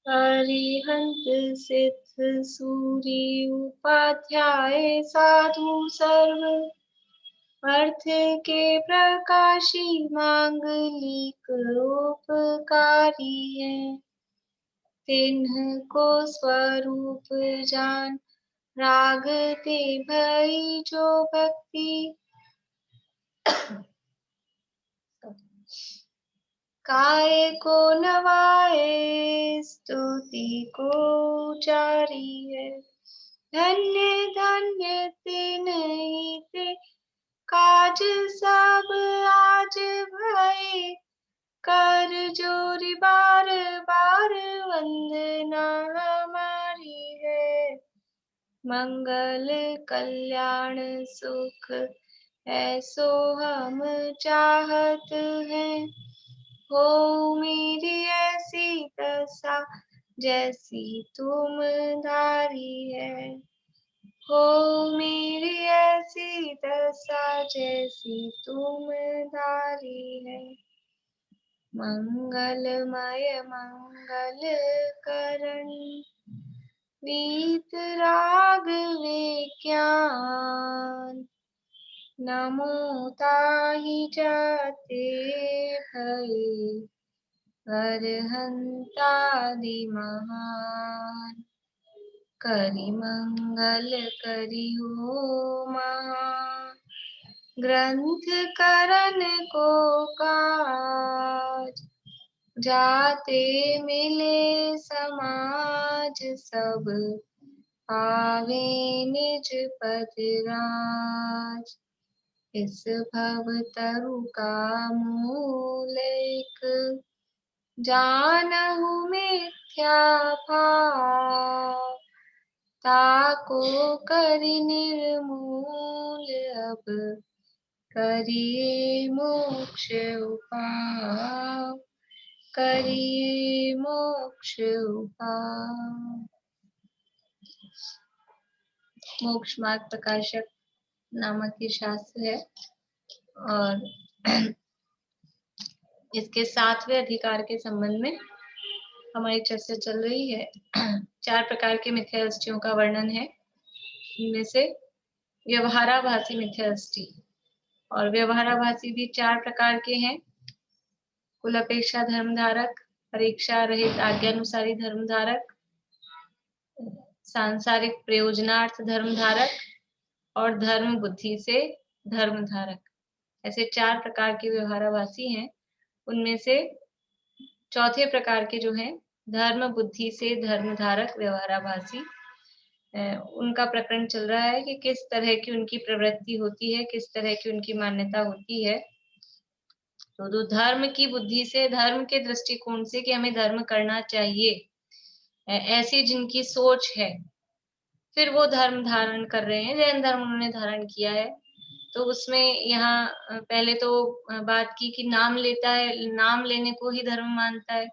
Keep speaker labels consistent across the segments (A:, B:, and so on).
A: अरिहंत सिद्ध सूरी उपाध्याय साधु सर्व अर्थ के प्रकाशी मांगलिक उपकारी है। तिन्ह को स्वरूप जान राग ते भई जो भक्ति काय को नवाए स्तुति को उचारी है। धन्य धन्य तिन्हि ते काज सब आज भय कर जोरी बार बार वंदना हमारी है। मंगल कल्याण सुख ऐसो हम चाहत हैं। हो मेरी ऐसी दशा जैसी तुम धारी है। हो मेरी ऐसी दशा जैसी तुम धारी है। मंगलमय मंगल करण वीत राग विज्ञान नमो ताहि जाते भये अरहंतादि महान। करि मंगल करि हो महा ग्रंथ करन को काज जाते मिले समाज सब पावे निज पद राज। इस भव तरु का मूल एक जानहु मिथ्या भाव ताको करि निर्मूल अब करिए मोक्ष उपाय करिए मोक्ष उपाय। मोक्ष मार्ग प्रकाशक नामक ये शास्त्र है और इसके 7वें अधिकार के संबंध में हमारी चर्चा चल रही है। 4 प्रकार के मिथ्या दृष्टियों का वर्णन है। इनमें से व्यवहाराभासी मिथ्या दृष्टि और व्यवहाराभासी भी 4 प्रकार के हैं। कुल अपेक्षा धर्मधारक, परीक्षा रहित आज्ञानुसारी धर्मधारक, सांसारिक प्रयोजनार्थ धर्मधारक और धर्म बुद्धि से धर्मधारक। ऐसे 4 प्रकार के व्यवहाराभासी हैं। उनमें से चौथे प्रकार के जो हैं धर्म बुद्धि से धर्मधारक व्यवहाराभासी, उनका प्रकरण चल रहा है कि किस तरह की उनकी प्रवृत्ति होती है, किस तरह की उनकी मान्यता होती है। तो धर्म की बुद्धि से, धर्म के दृष्टिकोण से कि हमें धर्म करना चाहिए, ऐसी जिनकी सोच है, फिर वो धर्म धारण कर रहे हैं। जैन धर्म उन्होंने धारण किया है। तो उसमें यहाँ पहले तो बात की कि नाम लेता है, नाम लेने को ही धर्म मानता है।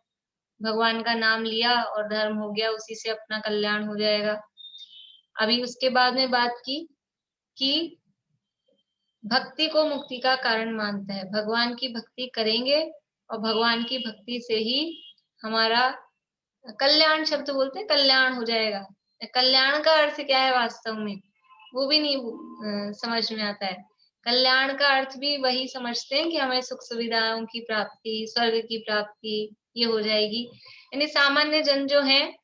A: भगवान का नाम लिया और धर्म हो गया, उसी से अपना कल्याण हो जाएगा। अभी उसके बाद में बात की कि भक्ति को मुक्ति का कारण मानता है। भगवान की भक्ति करेंगे और भगवान की भक्ति से ही हमारा कल्याण, शब्द बोलते हैं कल्याण हो जाएगा। कल्याण का अर्थ क्या है वास्तव में, वो भी नहीं समझ में आता है। कल्याण का अर्थ भी वही समझते हैं कि हमें सुख सुविधाओं की प्राप्ति, स्वर्ग की प्राप्ति, ये हो जाएगी। यानी सामान्य जन जो है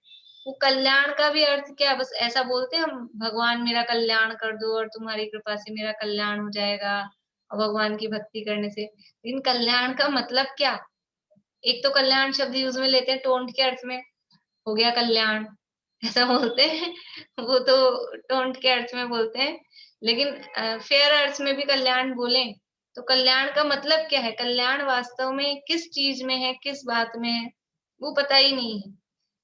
A: वो कल्याण का भी अर्थ क्या, बस ऐसा बोलते हैं हम, भगवान मेरा कल्याण कर दो और तुम्हारी कृपा से मेरा कल्याण हो जाएगा और भगवान की भक्ति करने से। लेकिन कल्याण का मतलब क्या? एक तो कल्याण शब्द यूज में लेते हैं टोंट के अर्थ में, हो गया कल्याण, ऐसा बोलते हैं। वो तो टोंट के अर्थ में बोलते हैं। लेकिन फेयर अर्थ में भी कल्याण बोलें तो कल्याण का मतलब क्या है, कल्याण वास्तव में किस चीज में है, किस बात में है, वो पता ही नहीं है।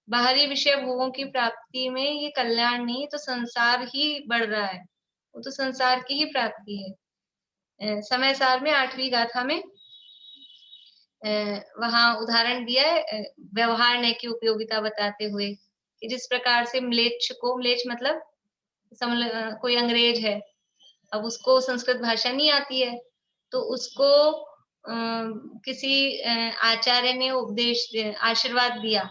A: बाहरी विषय भोगों की प्राप्ति में ये कल्याण नहीं, तो संसार ही बढ़ रहा है, वो तो संसार की ही प्राप्ति है। समय सार में 8वीं गाथा में वहां उदाहरण दिया है व्यवहार नय की उपयोगिता बताते हुए कि जिस प्रकार से म्लेच्छ को, म्लेच्छ मतलब कोई अंग्रेज है, अब उसको संस्कृत भाषा नहीं आती है, तो उसको किसी आचार्य ने उपदेश आशीर्वाद दिया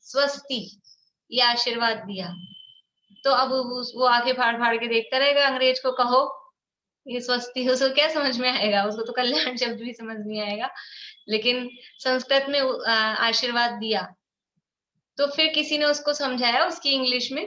A: स्वस्ति, ये आशीर्वाद दिया। तो अब वो आंखें फाड़ फाड़ के देखता रहेगा, अंग्रेज को कहो ये स्वस्ति, उसको क्या समझ में आएगा, उसको तो कल्याण शब्द भी समझ नहीं आएगा। लेकिन संस्कृत में आशीर्वाद दिया, तो फिर किसी ने उसको समझाया उसकी इंग्लिश में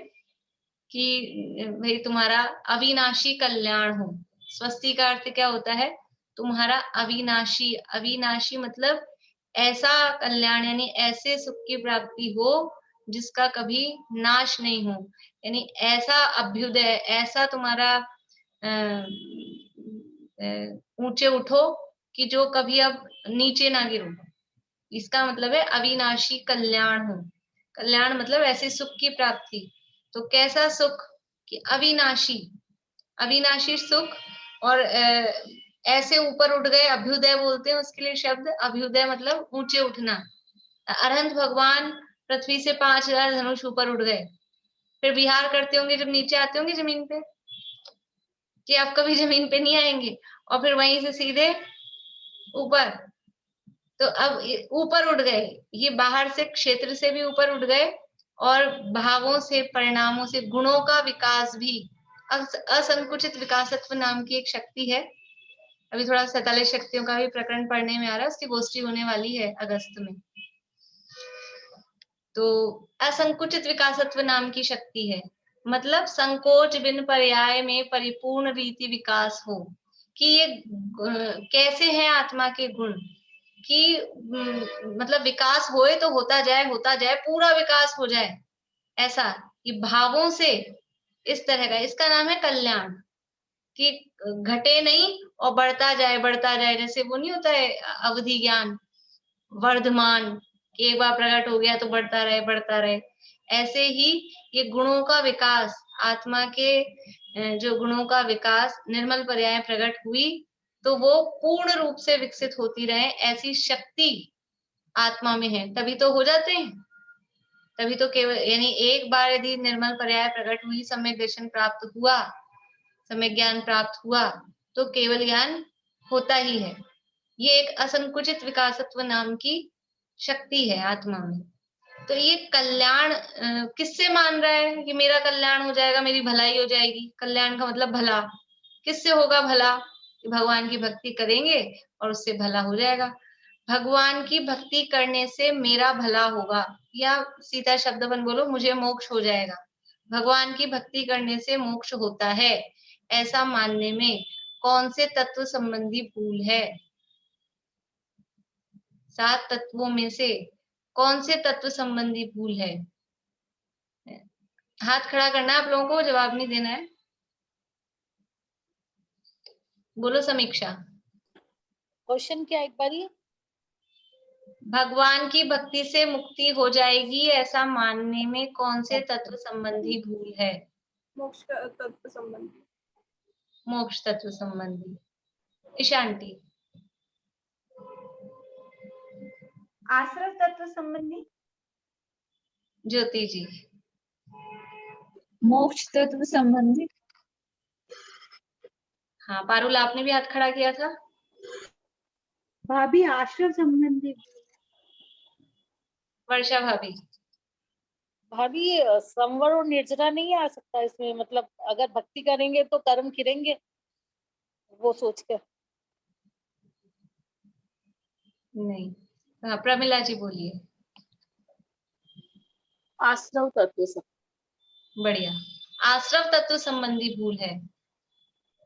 A: कि भाई तुम्हारा अविनाशी कल्याण हो। स्वस्ति का अर्थ क्या होता है, तुम्हारा अविनाशी, अविनाशी मतलब ऐसा कल्याण, यानी ऐसे सुख की प्राप्ति हो जिसका कभी नाश नहीं हो, यानी ऐसा अभ्युदय, ऐसा तुम्हारा ऊंचे उठो कि जो कभी अब नीचे ना गिरो। इसका मतलब है अविनाशी कल्याण हो। कल्याण मतलब ऐसे सुख की प्राप्ति। तो कैसा सुख कि अविनाशी, अविनाशी सुख, और ऐसे ऊपर उठ गए, अभ्युदय बोलते हैं उसके लिए शब्द। अभ्युदय मतलब ऊंचे उठना। अरहंत भगवान पृथ्वी से 5000 धनुष ऊपर उठ गए, फिर विहार करते होंगे जब नीचे आते होंगे जमीन पे, कि आप कभी जमीन पे नहीं आएंगे, और फिर वहीं से सीधे ऊपर। तो अब ऊपर उठ गए, ये बाहर से क्षेत्र से भी ऊपर उठ गए, और भावों से, परिणामों से, गुणों का विकास भी। असंकुचित विकासत्व नाम की एक शक्ति है, अभी थोड़ा 47 शक्तियों का भी प्रकरण पढ़ने में आ रहा है, उसकी गोष्ठी होने वाली है अगस्त में। तो असंकुचित विकासत्व नाम की शक्ति है, मतलब संकोच बिन पर्याय में परिपूर्ण रीति विकास हो। कि ये कैसे हैं आत्मा के गुण, कि मतलब विकास होए तो होता जाए, पूरा विकास हो जाए, ऐसा कि भावों से इस तरह का। इसका नाम है कल्याण, कि घटे नहीं और बढ़ता जाए। जैसे वो नहीं होता है अवधि ज्ञान, वर्धमान, एक बार प्रकट हो गया तो बढ़ता रहे। ऐसे ही ये गुणों का विकास, आत्मा के जो गुणों का विकास निर्मल पर्याय प्रकट हुई तो वो पूर्ण रूप से विकसित होती रहे, ऐसी शक्ति आत्मा में है, तभी तो हो जाते हैं। तभी तो केवल, यानी एक बार यदि निर्मल पर्याय प्रकट हुई, सम्यक दर्शन प्राप्त हुआ, सम्यक ज्ञान प्राप्त हुआ, तो केवल ज्ञान होता ही है। ये एक असंकुचित विकासत्व नाम की शक्ति है आत्मा में। तो ये कल्याण किससे मान रहा है कि मेरा कल्याण हो जाएगा, मेरी भलाई हो जाएगी। कल्याण का मतलब भला। किससे होगा भला? भगवान की भक्ति करेंगे और उससे भला हो जाएगा। भगवान की भक्ति करने से मेरा भला होगा, या सीधा शब्दबन बोलो, मुझे मोक्ष हो जाएगा। भगवान की भक्ति करने से मोक्ष होता है, ऐसा मानने में कौन से तत्व संबंधी भूल है? 7 तत्वों में से कौन से तत्व संबंधी भूल है? हाथ खड़ा करना है आप लोगों को, जवाब नहीं देना है। बोलो समीक्षा।
B: क्वेश्चन क्या, एक बारी?
A: भगवान की भक्ति से मुक्ति हो जाएगी ऐसा मानने में कौन से तत्व संबंधी भूल है?
C: मोक्ष का तत्व संबंधी।
A: मोक्ष तत्व संबंधी। ईशांटी।
D: आश्रय तत्व संबंधी।
A: ज्योति जी।
E: मोक्ष तत्व संबंधी।
A: हाँ पारुल, आपने भी हाथ खड़ा किया था।
D: भाभी आश्रय संबंधी।
A: वर्षा भाभी।
B: भाभी संवर और निर्जरा नहीं आ सकता इसमें, मतलब अगर भक्ति करेंगे तो कर्म खिलेंगे, वो सोच कर।
A: नहीं। हाँ प्रमिला जी बोलिए।
B: आश्रव तत्व से।
A: बढ़िया, आश्रव तत्व संबंधी भूल है।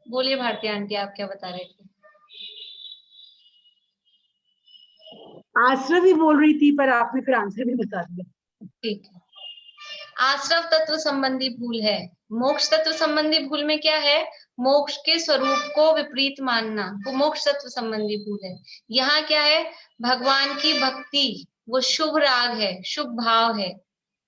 A: बोलिए भारती आंटी, आप क्या बता रहे थे?
D: आश्रय भी बोल रही थी, पर आपने फिर आंसर भी बता दिया।
A: ठीक है, आश्रव तत्व संबंधी भूल है। मोक्ष तत्व संबंधी भूल में क्या है? मोक्ष के स्वरूप को विपरीत मानना, वो मोक्ष तत्व संबंधी भूल है। यहाँ क्या है? भगवान की भक्ति, वो शुभ राग है, शुभ भाव है।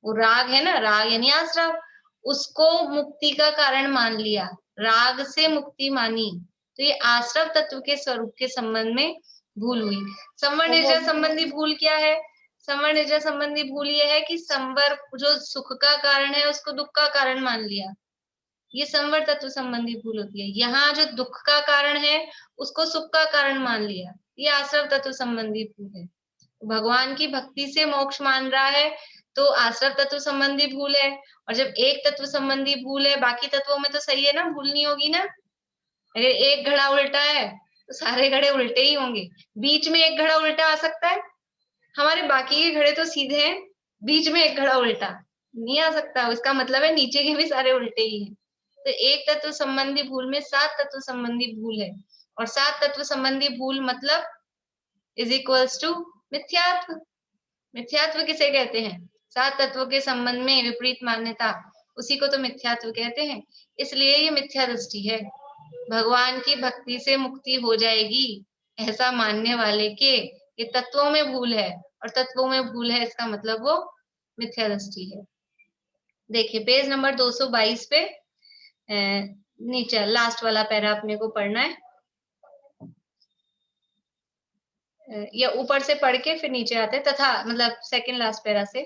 A: वो राग है ना, राग यानी आश्रव, उसको मुक्ति का कारण मान लिया, राग से मुक्ति मानी, तो ये आश्रव तत्व के स्वरूप के संबंध में भूल हुई। संवर निर्जरा संबंधी भूल क्या है? संवर निर्जरा संबंधी भूल ये है कि संवर जो सुख का कारण है उसको दुख का कारण मान लिया, ये संवर तत्व संबंधी भूल होती है। यहाँ जो दुख का कारण है उसको सुख का कारण मान लिया, ये आश्रव तत्व संबंधी भूल है। भगवान की भक्ति से मोक्ष मान रहा है तो आश्रव तत्व संबंधी भूल है, और जब एक तत्व संबंधी भूल है बाकी तत्वों में तो सही है ना, भूल नहीं होगी ना। अगर एक घड़ा उल्टा है तो सारे घड़े उल्टे ही होंगे, बीच में एक घड़ा उल्टा आ सकता है? हमारे बाकी के घड़े तो सीधे हैं, बीच में एक घड़ा उल्टा नहीं आ सकता, इसका मतलब है नीचे के भी सारे उल्टे ही हैं। तो एक तत्व संबंधी भूल में 7 तत्व संबंधी भूल है, और 7 तत्व संबंधी भूल मतलब इज इक्वल्स टू मिथ्यात्व। मिथ्यात्व किसे कहते हैं? 7 तत्वों के संबंध में विपरीत मान्यता, उसी को तो मिथ्यात्व कहते हैं। इसलिए ये मिथ्या दृष्टि है। भगवान की भक्ति से मुक्ति हो जाएगी ऐसा मानने वाले के ये तत्वों में भूल है, और तत्वों में भूल है इसका मतलब वो मिथ्या दृष्टि है। देखिए पेज नंबर 222 पे नीचे लास्ट वाला पैरा अपने को पढ़ना है, या ऊपर से पढ़ के फिर नीचे आते हैं। तथा मतलब सेकंड लास्ट पैरा से,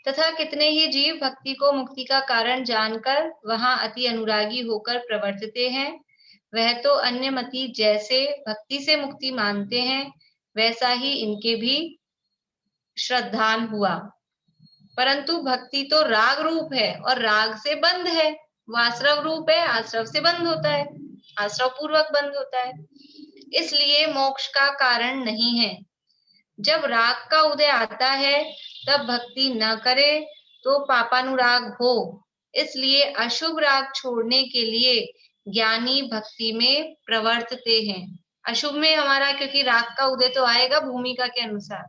A: तथा कितने ही जीव भक्ति को मुक्ति का कारण जानकर वहां अति अनुरागी होकर प्रवर्तते हैं, वह तो अन्य मति जैसे भक्ति से मुक्ति मानते हैं वैसा ही इनके भी श्रद्धान हुआ। परंतु भक्ति तो राग रूप है और राग से बंध है, वो आश्रव रूप है, आश्रव से बंध होता है, आश्रव पूर्वक बंध होता है, इसलिए मोक्ष का कारण नहीं है। जब राग का उदय आता है तब भक्ति न करे तो पापानुराग हो, इसलिए अशुभ राग छोड़ने के लिए ज्ञानी भक्ति में प्रवर्तते हैं। अशुभ में हमारा क्योंकि राग का उदय तो आएगा भूमिका के अनुसार,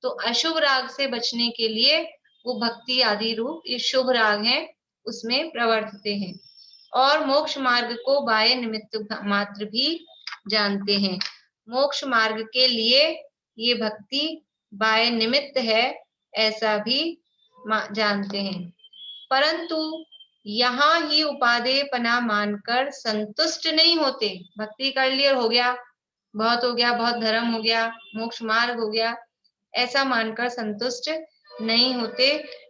A: तो अशुभ राग से बचने के लिए वो भक्ति आदि रूप ये शुभ राग है उसमें प्रवर्तते हैं, और मोक्ष मार्ग को बाह्य निमित्त मात्र भी जानते हैं। मोक्ष मार्ग के लिए ये भक्ति बाह्य निमित्त है ऐसा भी जानते हैं, परंतु यहाँ ही उपादेयपना मानकर संतुष्ट नहीं होते। भक्ति कर लिया हो गया, बहुत हो गया, बहुत धर्म हो गया, मोक्ष मार्ग हो गया, ऐसा मानकर संतुष्ट नहीं होते,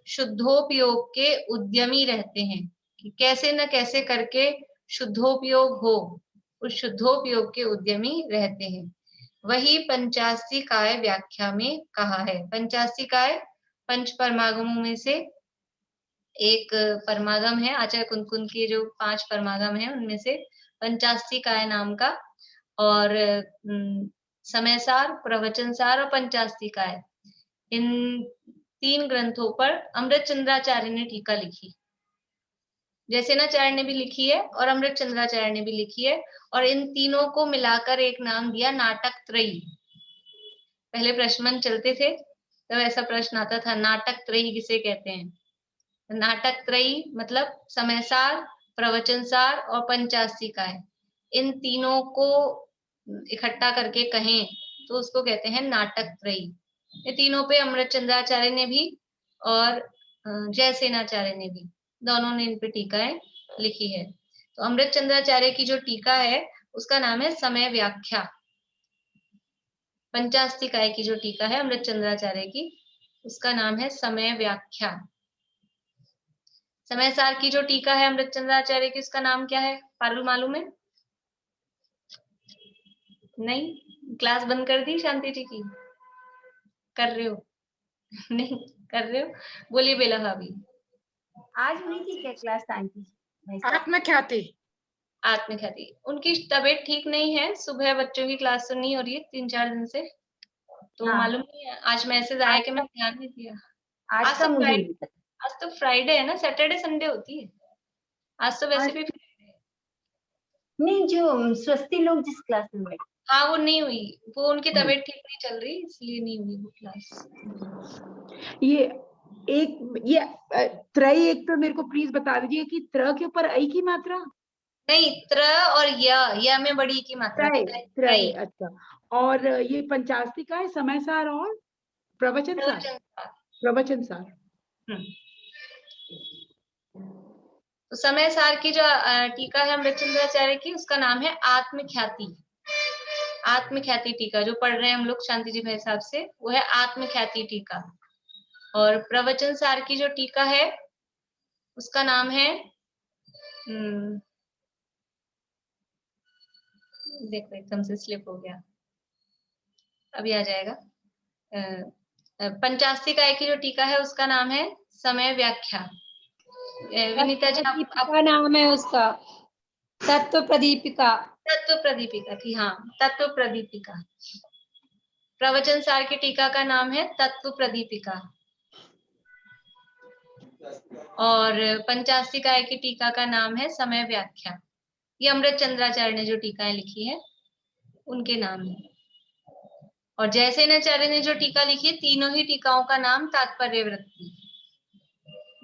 A: शुद्धोपयोग के उद्यमी रहते हैं कि कैसे न कैसे करके शुद्धोपयोग हो, उस शुद्धोपयोग के उद्यमी रहते हैं। वही पंचास्तिकाय व्याख्या में कहा है। पंचास्तिकाय पंच परमागमों में से एक परमागम है, आचार्य कुंद के जो 5 परमागम है उनमें से पंचास्तिकाय नाम का, और समयसार, प्रवचनसार और पंचास्तिकाय, इन 3 ग्रंथों पर अमृत चंद्राचार्य ने टीका लिखी। जयसेनाचार्य ने भी लिखी है और अमृत चंद्राचार्य ने भी लिखी है, और इन तीनों को मिलाकर एक नाम दिया नाटक त्रयी। पहले प्रश्न चलते थे तो ऐसा प्रश्न आता था नाटक त्रयी किसे कहते हैं? नाटक त्रयी मतलब समयसार, प्रवचनसार और पंचास्तिकाय, इन तीनों को इकट्ठा करके कहें तो उसको कहते हैं नाटक त्रयी। ये तीनों पे अमृत चंद्राचार्य ने भी और जयसेनाचार्य ने भी, दोनों ने इन पे टीकाएं लिखी है। तो अमृत चंद्राचार्य की जो टीका है उसका नाम है समय व्याख्या। पंचास्तिकाय की जो टीका है अमृत चंद्राचार्य की, उसका नाम है समय व्याख्या। समयसार की जो टीका है अमृत चंद्राचार्य की, उसका नाम क्या है? पारुल मालूम है? नहीं? क्लास बंद कर दी शांति जी की? कर रहे हो? नहीं कर रहे हो? बोलिए बेला भाभी।
D: आज हुई थी क्या क्लास आंटी?
F: आत्मख्याति।
A: आत्मख्याति, उनकी तबीयत ठीक नहीं है, सुबह बच्चों की क्लास तो नहीं हो रही है 3-4 दिन से, तो
D: हाँ।
A: मालूम नहीं है, आज मैसेज आया कि मैं ध्यान नहीं दिया।
D: आज का मुझे नहीं पता।
A: आज तो फ्राइडे है ना, सैटरडे संडे होती है, आज तो वैसे भी फ्राइडे है।
D: नहीं, जो स्वस्ति लोग जिस क्लास में बैठे,
A: हाँ वो नहीं हुई, वो उनकी तबीयत ठीक नहीं चल रही इसलिए नहीं हुई वो क्लास।
F: ये त्रय एक तो मेरे को प्लीज बता दीजिए कि त्र के ऊपर ऐ की मात्रा?
A: नहीं, त्र और य में बड़ी की मात्रा।
F: त्रय, अच्छा। और ये पंचास्तिकाय, समयसार और प्रवचनसार। प्रवचनसार।
A: तो समयसार की जो टीका है अमृत चंद्राचार्य की, उसका नाम है आत्मख्याति। आत्मख्याति टीका जो पढ़ रहे हैं हम लोग शांति जी भाई साहब से, वो है आत्मख्याति टीका। और प्रवचन सार की जो टीका है उसका नाम है देखो एकदम से स्लिप हो गया, अभी आ जाएगा। पंचासी काय की जो टीका है उसका नाम है समय व्याख्या। विनीता जी आप
E: का नाम है उसका तत्व प्रदीपिका।
A: तत्व प्रदीपिका की, हाँ तत्व प्रदीपिका। प्रवचन सार की टीका का नाम है तत्व प्रदीपिका और पंचासी काय की टीका का नाम है समय व्याख्या। ये अमृत चंद्राचार्य ने जो टीकाएं लिखी है उनके नाम है। और जयसेनाचार्य ने जो टीका लिखी है, तीनों ही टीकाओं का नाम तात्पर्य वृत्ति।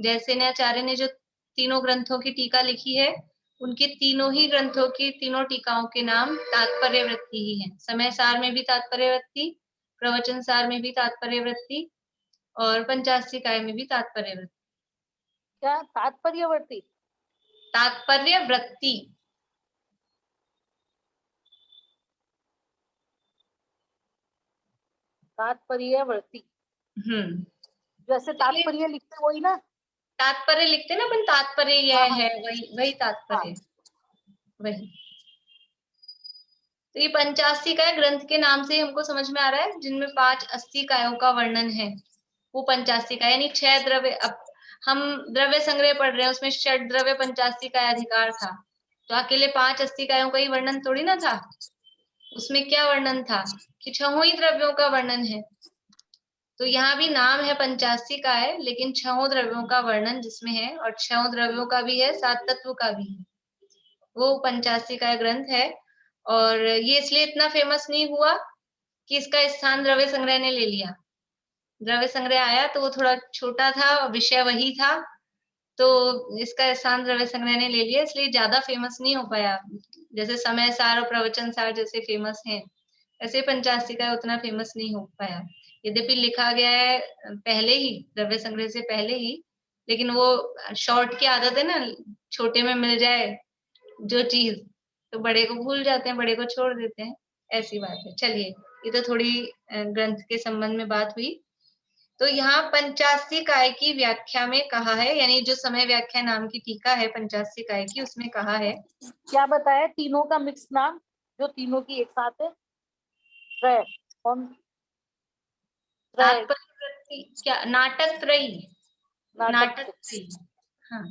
A: जयसेनाचार्य ने जो तीनों ग्रंथों की टीका लिखी है, उनके तीनों ही ग्रंथों की तीनों टीकाओं के नाम तात्पर्य वृत्ति ही है। समय सार में भी तात्पर्य वृत्ति, प्रवचन सार में भी तात्पर्य वृत्ति और पंचासी काय में भी तात्पर्य वृत्ति।
B: क्या तात्पर्यवर्ती?
A: तात्पर्य वृत्ति।
B: तात्पर्यवर्ती, जैसे तात्पर्य लिखते वही ना?
A: तात्पर्य लिखते ना अपन, तात्पर्य यह है, वही तात्पर्य, वही। तो ये पंचासी काय ग्रंथ के नाम से हमको समझ में आ रहा है, जिनमें 5 80 कायों का वर्णन है, वो पंचासी काय, यानी 6 द्रव्य। अब हम द्रव्य संग्रह पढ़ रहे हैं, उसमें षड द्रव्य पंचासी काय अधिकार था, तो अकेले 5 80 कायों का ही वर्णन थोड़ी ना था। उसमें क्या वर्णन था कि 6 ही द्रव्यों का वर्णन है। तो यहाँ भी नाम है पंचासी का है, लेकिन 6 द्रव्यों का वर्णन जिसमें है, और 6 द्रव्यों का भी है, 7 तत्व का भी है, वो पंचासी का ग्रंथ है। और ये इसलिए इतना फेमस नहीं हुआ कि इसका स्थान द्रव्य संग्रह ने ले लिया। द्रव्य संग्रह आया तो वो थोड़ा छोटा था, विषय वही था, तो इसका स्थान द्रव्य संग्रह ने ले लिया, इसलिए ज्यादा फेमस नहीं हो पाया। जैसे समय सार और प्रवचन सार जैसे फेमस हैं, ऐसे पंचासी का उतना फेमस नहीं हो पाया। यद्यपि लिखा गया है पहले ही, द्रव्य संग्रह से पहले ही, लेकिन वो शॉर्ट की आदत है ना, छोटे में मिल जाए जो चीज तो बड़े को भूल जाते हैं, बड़े को छोड़ देते हैं, ऐसी बात है। चलिए, ये तो थोड़ी ग्रंथ के संबंध में बात हुई। तो यहाँ पंचासी काय की व्याख्या में कहा है, यानी जो समय व्याख्या नाम की टीका है पंचासी काय की, उसमें कहा है,
B: क्या बताया? तीनों का मिक्स नाम, जो तीनों की एक साथ है, त्रय। कौन?
A: तात्पर्य क्या? नाटक त्रयी, नाटक त्रयी, हाँ।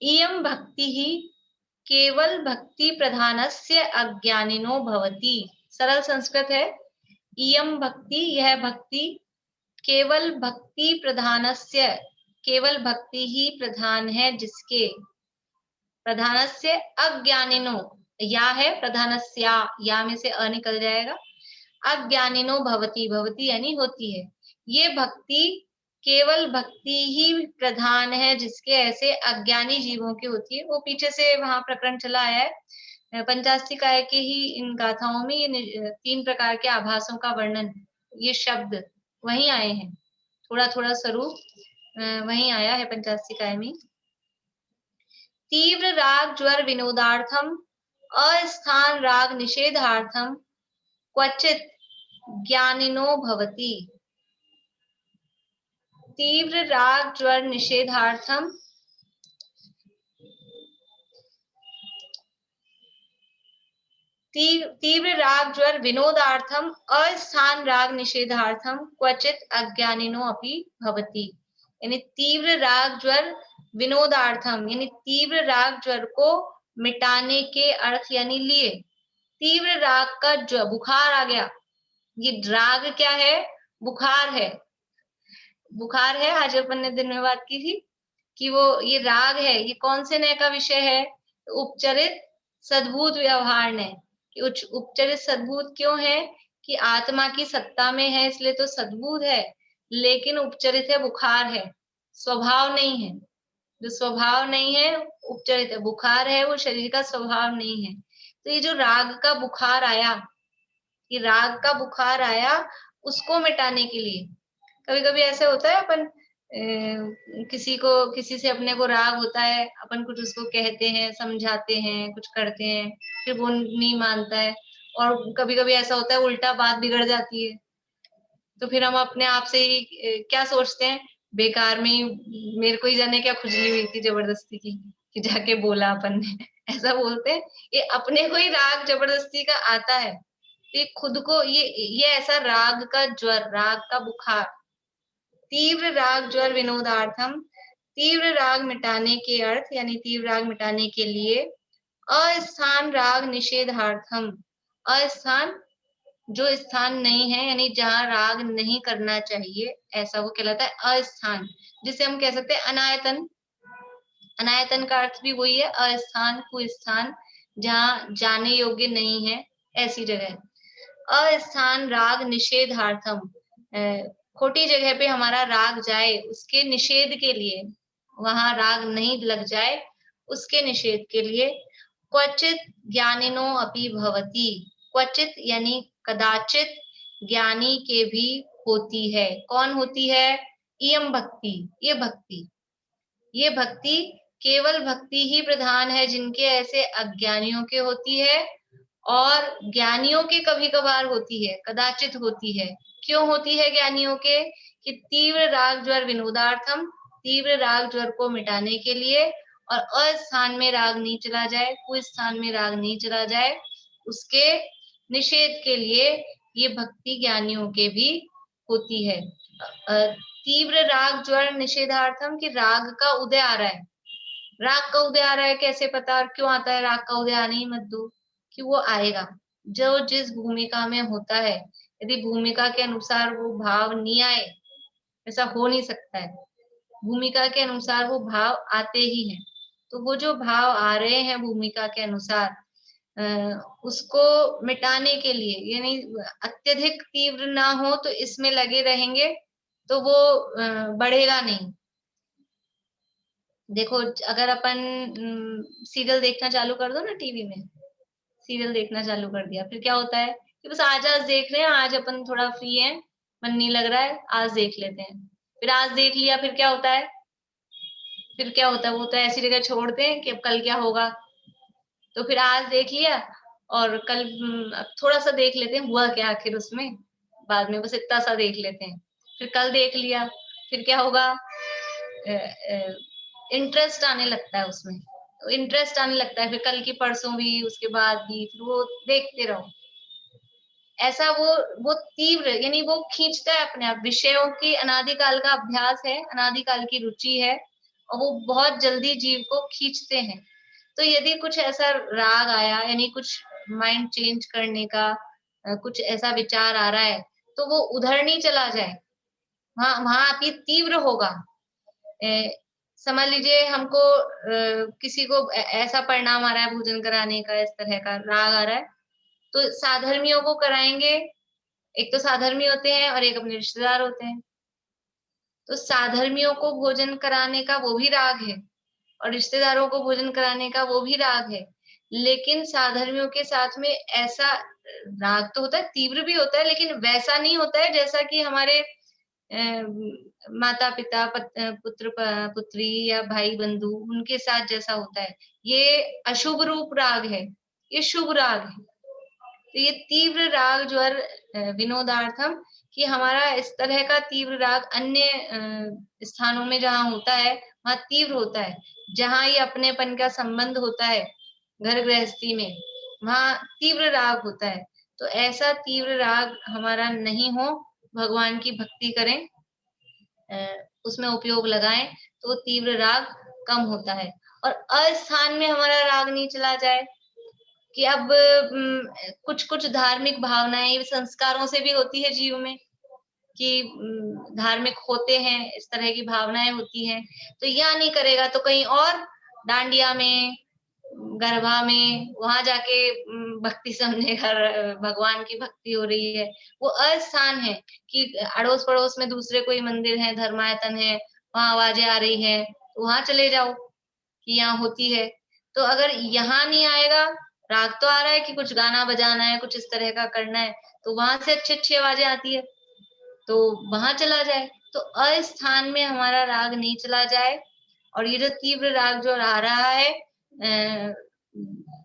A: इयं भक्ति ही केवल भक्ति प्रधानस्य अज्ञानिनो भवति। सरल संस्कृत है। इयं भक्ति, यह भक्ति, केवल भक्ति प्रधानस्य, केवल भक्ति ही प्रधान है जिसके, प्रधानस्य अज्ञानिनो, या है प्रधानस्या, या में से अ निकल जाएगा, अज्ञानिनो भवति, भवति यानी होती है। ये भक्ति केवल भक्ति ही प्रधान है जिसके, ऐसे अज्ञानी जीवों की होती है। वो पीछे से वहां प्रकरण चला आया है, पंचासी काय के ही इन गाथाओं में ये 3 प्रकार के आभासों का वर्णन, ये शब्द वहीं आए हैं, थोड़ा थोड़ा स्वरूप वहीं आया है पंचासी काय में। तीव्र राग ज्वर विनोदार्थम, अस्थान राग निषेधार्थम, क्वचित ज्ञानिनो भवति। तीव्र राग ज्वर निषेधार्थम, तीव्र राग ज्वर विनोदार्थम, अस्थान राग निषेधार्थम, क्वचित अज्ञानिनो अपि भवति। यानी तीव्र राग ज्वर विनोदार्थम, यानी तीव्र राग ज्वर को मिटाने के अर्थ यानी लिए। तीव्र राग का ज्वर, बुखार आ गया, ये राग क्या है? बुखार है, बुखार है। आज अपन ने दिन में बात की थी कि वो ये राग है, ये कौन से नय का विषय है? उपचरित सद्भूत व्यवहार ने। उपचरित सद्भूत क्यों है? कि आत्मा की सत्ता में है, इसलिए तो सद्भूत है, लेकिन उपचरित है, बुखार है, स्वभाव नहीं है। जो स्वभाव नहीं है उपचरित है, बुखार है, वो शरीर का स्वभाव नहीं है। तो ये जो राग का बुखार आया, ये राग का बुखार आया, उसको मिटाने के लिए। कभी कभी ऐसे होता है, अपन किसी से अपने को राग होता है, अपन कुछ उसको कहते हैं, समझाते हैं, कुछ करते हैं, फिर वो नहीं मानता है, और कभी कभी ऐसा होता है उल्टा बात बिगड़ जाती है, तो फिर हम अपने आप से ही क्या सोचते हैं, बेकार में ही मेरे को ही जाने क्या खुजली हुई थी जबरदस्ती की कि जाके बोला अपन ने ऐसा बोलते हैं। ये अपने को ही राग जबरदस्ती का आता है, तो ये खुद को ये ऐसा राग का ज्वर, राग का बुखार, तीव्र राग ज्वर विनोदार्थम, तीव्र राग मिटाने के अर्थ यानी तीव्र राग मिटाने के लिए, अस्थान राग निषेधार्थम, अस्थान जो स्थान नहीं है यानी जहां राग नहीं करना चाहिए, ऐसा वो कहलाता है अस्थान, जिसे हम कह सकते हैं अनायतन। अनायतन का अर्थ भी वही है, अस्थान, कुस्थान, जहां जाने योग्य नहीं है, ऐसी जगह। अस्थान राग निषेधार्थम, खोटी जगह पे हमारा राग जाए उसके निषेध के लिए, वहां राग नहीं लग जाए उसके निषेध के लिए। क्वचित ज्ञानिनो अपि भवति, क्वचित यानी कदाचित, ज्ञानी के भी होती है। कौन होती है? इयम भक्ति, ये भक्ति, ये भक्ति केवल भक्ति ही प्रधान है जिनके ऐसे अज्ञानियों के होती है, और ज्ञानियों के कभी कभार होती है, कदाचित होती है। क्यों होती है ज्ञानियों के? कि तीव्र राग ज्वर विनोदार्थम, तीव्र राग ज्वर को मिटाने के लिए, और अस्थान में राग नहीं चला जाए, कुस्थान में राग नहीं चला जाए, उसके निषेध के लिए ये भक्ति ज्ञानियों के भी होती है। तीव्र राग ज्वर निषेधार्थम, कि राग का उदय आ रहा है, राग का उदय आ रहा है, कैसे पता, क्यों आता है राग का उदय? आने ही मत दो, कि वो आएगा जो जिस भूमिका में होता है। यदि भूमिका के अनुसार वो भाव नहीं आए, ऐसा हो नहीं सकता है, भूमिका के अनुसार वो भाव आते ही हैं। तो वो जो भाव आ रहे हैं भूमिका के अनुसार, उसको मिटाने के लिए, यानी अत्यधिक तीव्र ना हो तो इसमें लगे रहेंगे तो वो बढ़ेगा नहीं। देखो, अगर अपन सीरियल देखना चालू कर दो ना, टीवी में सीरियल देखना चालू कर दिया, फिर क्या होता है कि बस आज देख रहे हैं, आज अपन थोड़ा फ्री हैं, मन नहीं लग रहा है, आज देख लेते हैं। फिर आज देख लिया, फिर क्या होता है? फिर क्या होता है? वो तो ऐसी जगह छोड़ते हैं कि अब कल क्या होगा। तो फिर आज देख लिया और कल अब थोड़ा सा देख लेते हैं, हुआ क्या आखिर उसमें, बाद में बस इतना सा देख लेते हैं। फिर कल देख लिया, फिर क्या होगा? इंटरेस्ट आने लगता है उसमें, तो इंटरेस्ट आने लगता है, फिर कल की परसों भी, उसके बाद भी, फिर वो देखते रहो। ऐसा वो तीव्र, यानी वो खींचता है अपने आप, विषयों की अनादिकाल का अभ्यास है, अनादिकाल की रुचि है, और वो बहुत जल्दी जीव को खींचते हैं। तो यदि कुछ ऐसा राग आया, यानी कुछ माइंड चेंज करने का कुछ ऐसा विचार आ रहा है, तो वो उधर नहीं चला जाए, वहां अति तीव्र होगा। समझ लीजिए हमको किसी को ऐसा परिणाम आ रहा है भोजन कराने का, इस तरह का राग आ रहा है, तो साधर्मियों को कराएंगे। एक तो साधर्मी होते हैं और एक अपने रिश्तेदार होते हैं। तो साधर्मियों को भोजन कराने का वो भी राग है, और रिश्तेदारों को भोजन कराने का वो भी राग है। लेकिन साधर्मियों के साथ में ऐसा राग तो होता है, तीव्र भी होता है, लेकिन वैसा नहीं होता है जैसा कि हमारे माता पिता, पुत्र पुत्री या भाई बंधु, उनके साथ जैसा होता है। ये अशुभ रूप राग है, ये शुभ राग है। तो ये तीव्र राग ज्वर विनोदार्थम, कि हमारा इस तरह का तीव्र राग अन्य स्थानों में जहां होता है वहां तीव्र होता है, जहां ये अपनेपन का संबंध होता है घर गृहस्थी में, वहां तीव्र राग होता है। तो ऐसा तीव्र राग हमारा नहीं हो, भगवान की भक्ति करें, उसमें उपयोग लगाएं, तो तीव्र राग कम होता है। और अस्थान में हमारा राग नहीं चला जाए, कि अब कुछ कुछ धार्मिक भावनाएं संस्कारों से भी होती है जीव में, कि धार्मिक होते हैं, इस तरह की भावनाएं होती हैं, तो यह नहीं करेगा तो कहीं और डांडिया में, गरबा में, वहां जाके भक्ति समझेगा, भगवान की भक्ति हो रही है। वो अस्थान है कि अड़ोस पड़ोस में दूसरे कोई मंदिर है, धर्मायतन है, वहां आवाजें आ रही है, तो वहां चले जाओ कि यहाँ होती है। तो अगर यहाँ नहीं आएगा, राग तो आ रहा है कि कुछ गाना बजाना है, कुछ इस तरह का करना है, तो वहां से अच्छी अच्छी आवाजें आती है, तो वहां चला जाए। तो अस्थान में हमारा राग नहीं चला जाए, और ये जो तीव्र राग जो आ रहा है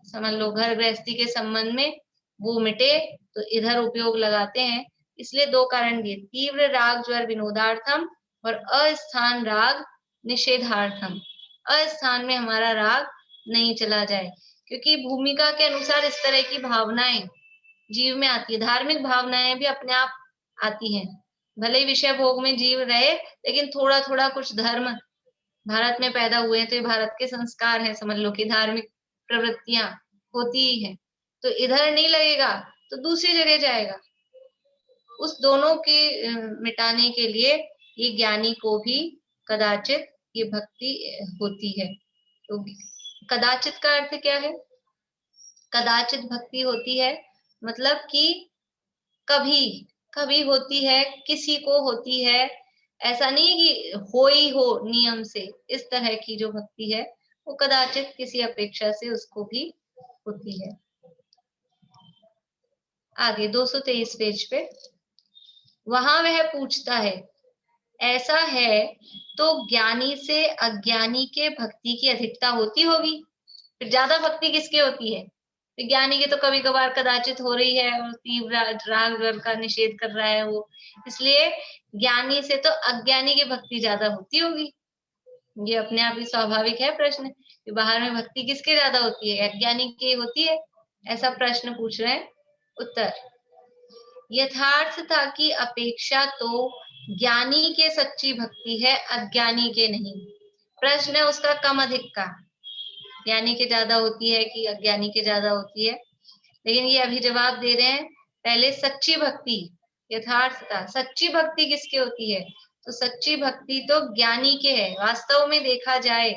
A: समझ लो घर गृहस्थी के संबंध में, वो मिटे, तो इधर उपयोग लगाते हैं। इसलिए दो कारण दिए, तीव्र राग ज्वर विनोदार्थम और अस्थान राग निषेधार्थम। अस्थान में हमारा राग नहीं चला जाए, क्योंकि भूमिका के अनुसार इस तरह की भावनाएं जीव में आती है। धार्मिक भावनाएं भी अपने आप आती हैं, भले ही विषय भोग में जीव रहे, लेकिन थोड़ा थोड़ा कुछ धर्म भारत में पैदा हुए हैं, तो ये भारत के संस्कार हैं, समझ लो कि धार्मिक प्रवृत्तियां होती ही है। तो इधर नहीं लगेगा तो दूसरी जगह जाएगा। उस दोनों के मिटाने के लिए ये ज्ञानी को भी कदाचित ये भक्ति होती है। तो कदाचित का अर्थ क्या है? कदाचित भक्ति होती है मतलब कि कभी कभी होती है, किसी को होती है, ऐसा नहीं है कि हो ही हो नियम से। इस तरह की जो भक्ति है वो कदाचित किसी अपेक्षा से उसको भी होती है। आगे 223 पेज पे, वहां वह पूछता है, ऐसा है तो ज्ञानी से अज्ञानी के भक्ति की अधिकता होती होगी। फिर ज्यादा भक्ति किसके होती है? ज्ञानी की तो कभी कभार कदाचित हो रही है, और तीव्र राग रग का निषेध कर रहा है वो, इसलिए ज्ञानी से तो अज्ञानी की भक्ति ज्यादा होती होगी। ये अपने आप ही स्वाभाविक है प्रश्न कि बाहर में भक्ति किसके ज्यादा होती है? अज्ञानी की होती है, ऐसा प्रश्न पूछ रहे हैं। उत्तर, यथार्थता की अपेक्षा तो ज्ञानी के सच्ची भक्ति है, अज्ञानी के नहीं। प्रश्न है उसका कम अधिक का, ज्ञानी के ज्यादा होती है कि अज्ञानी के ज्यादा होती है, लेकिन ये अभी जवाब दे रहे हैं। पहले सच्ची भक्ति, यथार्थता, सच्ची भक्ति किसके होती है? तो सच्ची भक्ति तो ज्ञानी के है। वास्तव में देखा जाए,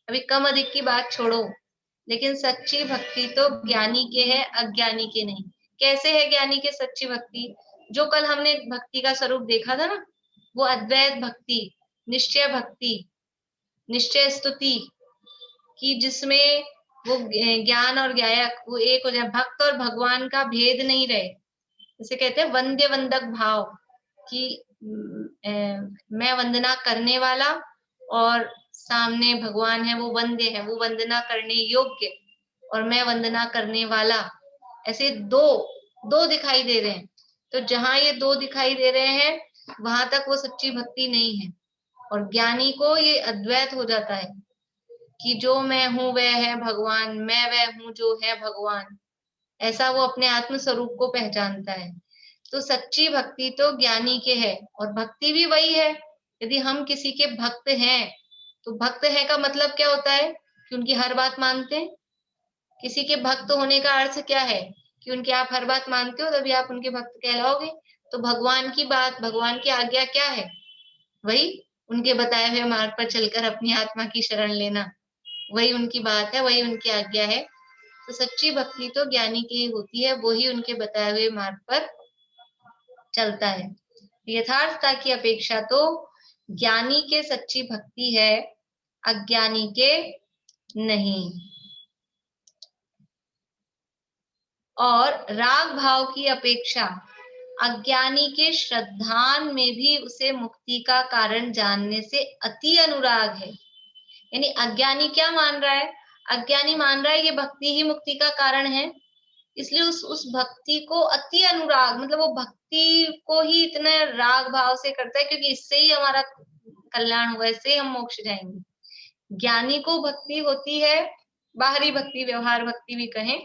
A: अभी कम अधिक की बात छोड़ो, लेकिन सच्ची भक्ति तो ज्ञानी के है, अज्ञानी के नहीं। कैसे है ज्ञानी के सच्ची भक्ति? जो कल हमने भक्ति का स्वरूप देखा था ना, वो अद्वैत भक्ति, निश्चय भक्ति, निश्चय स्तुति कि जिसमें वो ज्ञान और ज्ञायक वो एक हो जाए, भक्त और भगवान का भेद नहीं रहे। जैसे कहते हैं वंद्य वंदक भाव कि मैं वंदना करने वाला और सामने भगवान है, वो वंद्य है, वो वंदना करने योग्य, और मैं वंदना करने वाला। ऐसे दो दिखाई दे रहे हैं। तो जहां ये दो दिखाई दे रहे हैं वहां तक वो सच्ची भक्ति नहीं है। और ज्ञानी को ये अद्वैत हो जाता है कि जो मैं हूं वह है भगवान, मैं वह हूं जो है भगवान, ऐसा वो अपने आत्म स्वरूप को पहचानता है। तो सच्ची भक्ति तो ज्ञानी के है, और भक्ति भी वही है। यदि हम किसी के भक्त हैं, तो भक्त है का मतलब क्या होता है? कि उनकी हर बात मानते हैं। किसी के भक्त होने का अर्थ क्या है? कि उनकी आप हर बात मानते हो, तभी आप उनके भक्त कहलाओगे। तो भगवान की बात, भगवान की आज्ञा क्या है? वही उनके बताए हुए मार्ग पर चलकर अपनी आत्मा की शरण लेना, वही उनकी बात है, वही उनकी आज्ञा है। तो सच्ची भक्ति तो ज्ञानी की होती है, वो ही उनके बताए हुए मार्ग पर चलता है। यथार्थता की अपेक्षा तो ज्ञानी के सच्ची भक्ति है, अज्ञानी के नहीं। और राग भाव की अपेक्षा अज्ञानी के श्रद्धान में भी उसे मुक्ति का कारण जानने से अति अनुराग है। यानी अज्ञानी क्या मान रहा है? अज्ञानी मान रहा है ये भक्ति ही मुक्ति का कारण है, इसलिए उस भक्ति को अति अनुराग, मतलब वो भक्ति को ही इतने राग भाव से करता है क्योंकि इससे ही हमारा कल्याण होगा, इससे ही हम मोक्ष जाएंगे। ज्ञानी को भक्ति होती है, बाहरी भक्ति, व्यवहार भक्ति भी कहें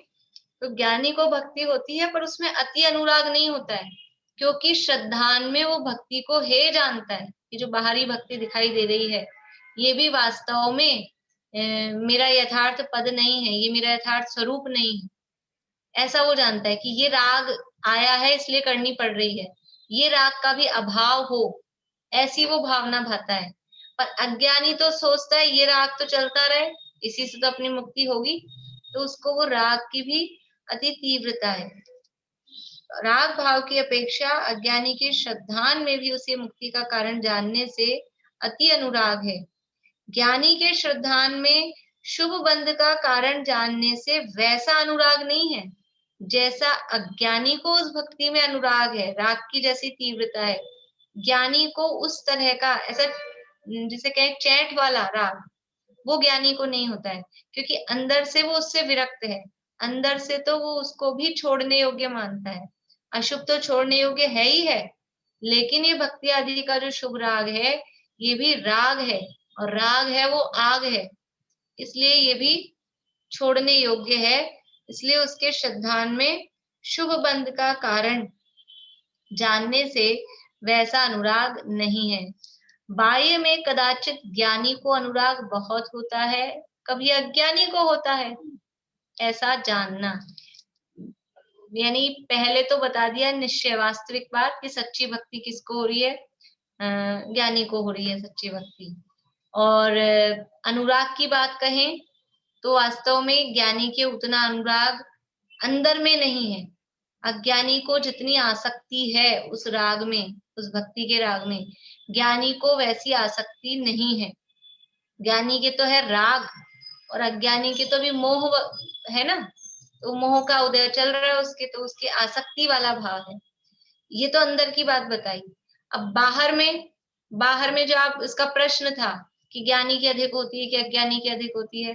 A: तो ज्ञानी को भक्ति होती है, पर उसमें अति अनुराग नहीं होता है, क्योंकि श्रद्धान में वो भक्ति को हे जानता है कि जो बाहरी भक्ति दिखाई दे रही है ये भी वास्तव में मेरा यथार्थ पद नहीं है, ये मेरा यथार्थ स्वरूप नहीं है। ऐसा वो जानता है कि ये राग आया है इसलिए करनी पड़ रही है, ये राग का भी अभाव हो, ऐसी वो भावना भाता है। पर अज्ञानी तो सोचता है ये राग तो चलता रहे, इसी से तो अपनी मुक्ति होगी, तो उसको वो राग की भी अति तीव्रता है। राग भाव की अपेक्षा अज्ञानी के श्रद्धान में भी उसे मुक्ति का कारण जानने से अति अनुराग है। ज्ञानी के श्रद्धान में शुभ बंध का कारण जानने से वैसा अनुराग नहीं है जैसा अज्ञानी को उस भक्ति में अनुराग है, राग की जैसी तीव्रता है। ज्ञानी को उस तरह का, ऐसा जिसे कहें चैट वाला राग, वो ज्ञानी को नहीं होता है, क्योंकि अंदर से वो उससे विरक्त है, अंदर से तो वो उसको भी छोड़ने योग्य मानता है। अशुभ तो छोड़ने योग्य है ही है, लेकिन ये भक्ति आदि का जो शुभ राग है ये भी राग है, और राग है वो आग है, इसलिए ये भी छोड़ने योग्य है। इसलिए उसके श्रद्धान में शुभ बंध का कारण जानने से वैसा अनुराग नहीं है। बाह्य में कदाचित ज्ञानी को अनुराग बहुत होता है, कभी अज्ञानी को होता है, ऐसा जानना। यानी पहले तो बता दिया निश्चय वास्तविक बात कि सच्ची भक्ति किसको हो रही है, ज्ञानी को हो रही है सच्ची भक्ति। और अनुराग की बात कहें तो वास्तव में ज्ञानी के उतना अनुराग अंदर में नहीं है। अज्ञानी को जितनी आसक्ति है उस राग में, उस भक्ति के राग में, ज्ञानी को वैसी आसक्ति नहीं है। ज्ञानी के तो है राग और अज्ञानी के तो भी मोह है ना, तो मोह का उदय चल रहा है उसके, तो उसकी आसक्ति वाला भाव है। ये तो अंदर की बात बताई। अब बाहर में जो आप इसका प्रश्न था कि ज्ञानी की अधिक होती है कि अज्ञानी की अधिक होती है,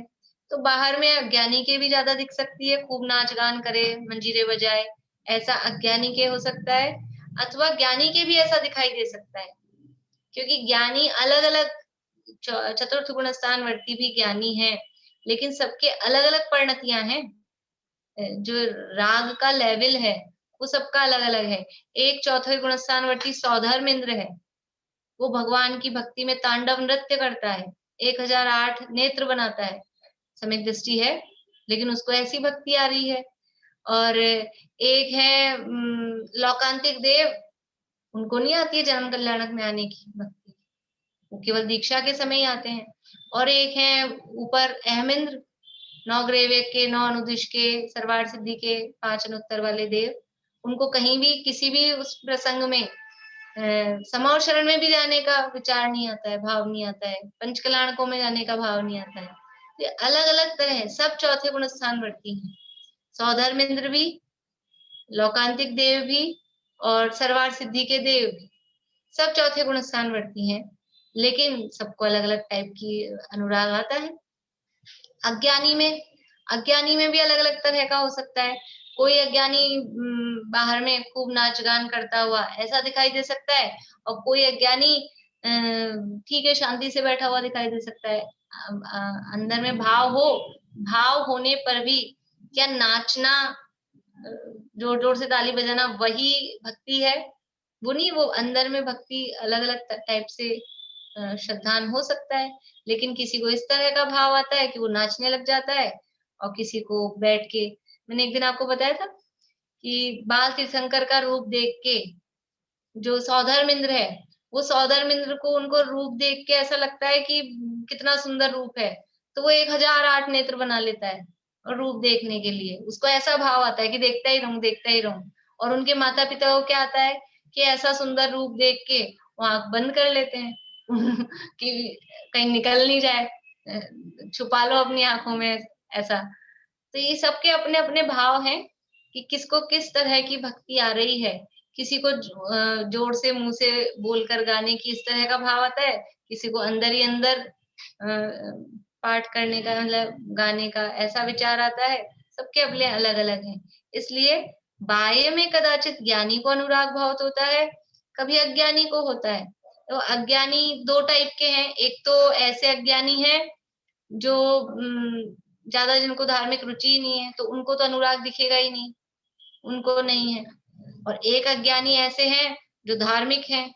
A: तो बाहर में अज्ञानी के भी ज्यादा दिख सकती है, खूब नाच गान करे, मंजीरे बजाए, ऐसा अज्ञानी के हो सकता है, अथवा ज्ञानी के भी ऐसा दिखाई दे सकता है। क्योंकि ज्ञानी अलग अलग, चतुर्थ गुण स्थान वर्ती भी ज्ञानी है, लेकिन सबके अलग अलग परिणतियां हैं। जो राग का लेवल है वो सबका अलग अलग है। एक चौथे गुण स्थान वर्ती सौधर्म इंद्र है, वो भगवान की भक्ति में तांडव नृत्य करता है, 1008 नेत्र बनाता है, सम्यक दृष्टि है, लेकिन उसको ऐसी भक्ति आ रही है। और एक है लोकांतिक देव, उनको नहीं आती है जन्म कल्याणक में आने की भक्ति, वो केवल दीक्षा के समय ही आते हैं। और एक है ऊपर अहमिंद्र, 9 ग्रेवेक के, 9 अनुदिश के, सर्वार्थ सिद्धि के 5 अनुत्तर वाले देव, उनको कहीं भी किसी भी उस प्रसंग में समौर शरण में भी जाने का विचार नहीं आता है, भाव नहीं आता है, पंचकल्याणकों में जाने का भाव नहीं आता है। ये अलग अलग तरह है, सब चौथे गुण स्थान वर्ती हैं, सौधर्मेंद्र भी, लोकांतिक देव भी और सर्वार्थ सिद्धि के देव भी, सब चौथे गुण स्थान वर्ती हैं, लेकिन सबको अलग अलग टाइप की अनुराग आता है। अज्ञानी में भी अलग अलग तरह का हो सकता है। कोई अज्ञानी बाहर में खूब नाच गान करता हुआ ऐसा दिखाई दे सकता है, और कोई अज्ञानी ठीक है शांति से बैठा हुआ दिखाई दे सकता है। अंदर में भाव होने पर भी क्या नाचना, जोर जोर से ताली बजाना वही भक्ति है? वो नहीं, वो अंदर में भक्ति अलग अलग टाइप से श्रद्धान हो सकता है, लेकिन किसी को इस तरह का भाव आता है कि वो नाचने लग जाता है, और किसी को बैठ के, मैंने एक दिन आपको बताया था कि बाल तीर्थंकर का रूप देख के जो सौधर्मेंद्र है, वो सौधर्मेंद्र को उनको रूप देख के ऐसा लगता है कि कितना सुंदर रूप है, तो वो 1008 नेत्र बना लेता है और रूप देखने के लिए उसको ऐसा भाव आता है कि देखता ही रहूं। और उनके माता पिता को क्या आता है कि ऐसा सुंदर रूप देख के वो आंख बंद कर लेते हैं कि कहीं निकल नहीं जाए, छुपा लो अपनी आंखों में ऐसा। तो ये सबके अपने अपने भाव हैं कि किसको किस तरह की भक्ति आ रही है। किसी को जोर से मुंह से बोलकर गाने की इस तरह का भाव आता है, किसी को अंदर ही अंदर पाठ करने का, मतलब गाने का ऐसा विचार आता है। सबके अपने अलग अलग हैं। इसलिए बाह्य में कदाचित ज्ञानी को अनुराग बहुत होता है, कभी अज्ञानी को होता है। तो अज्ञानी 2 टाइप के हैं। एक तो ऐसे अज्ञानी है जो ज्यादा जिनको धार्मिक रुचि नहीं है, तो उनको तो अनुराग दिखेगा ही नहीं, उनको नहीं है। और एक अज्ञानी ऐसे हैं जो धार्मिक हैं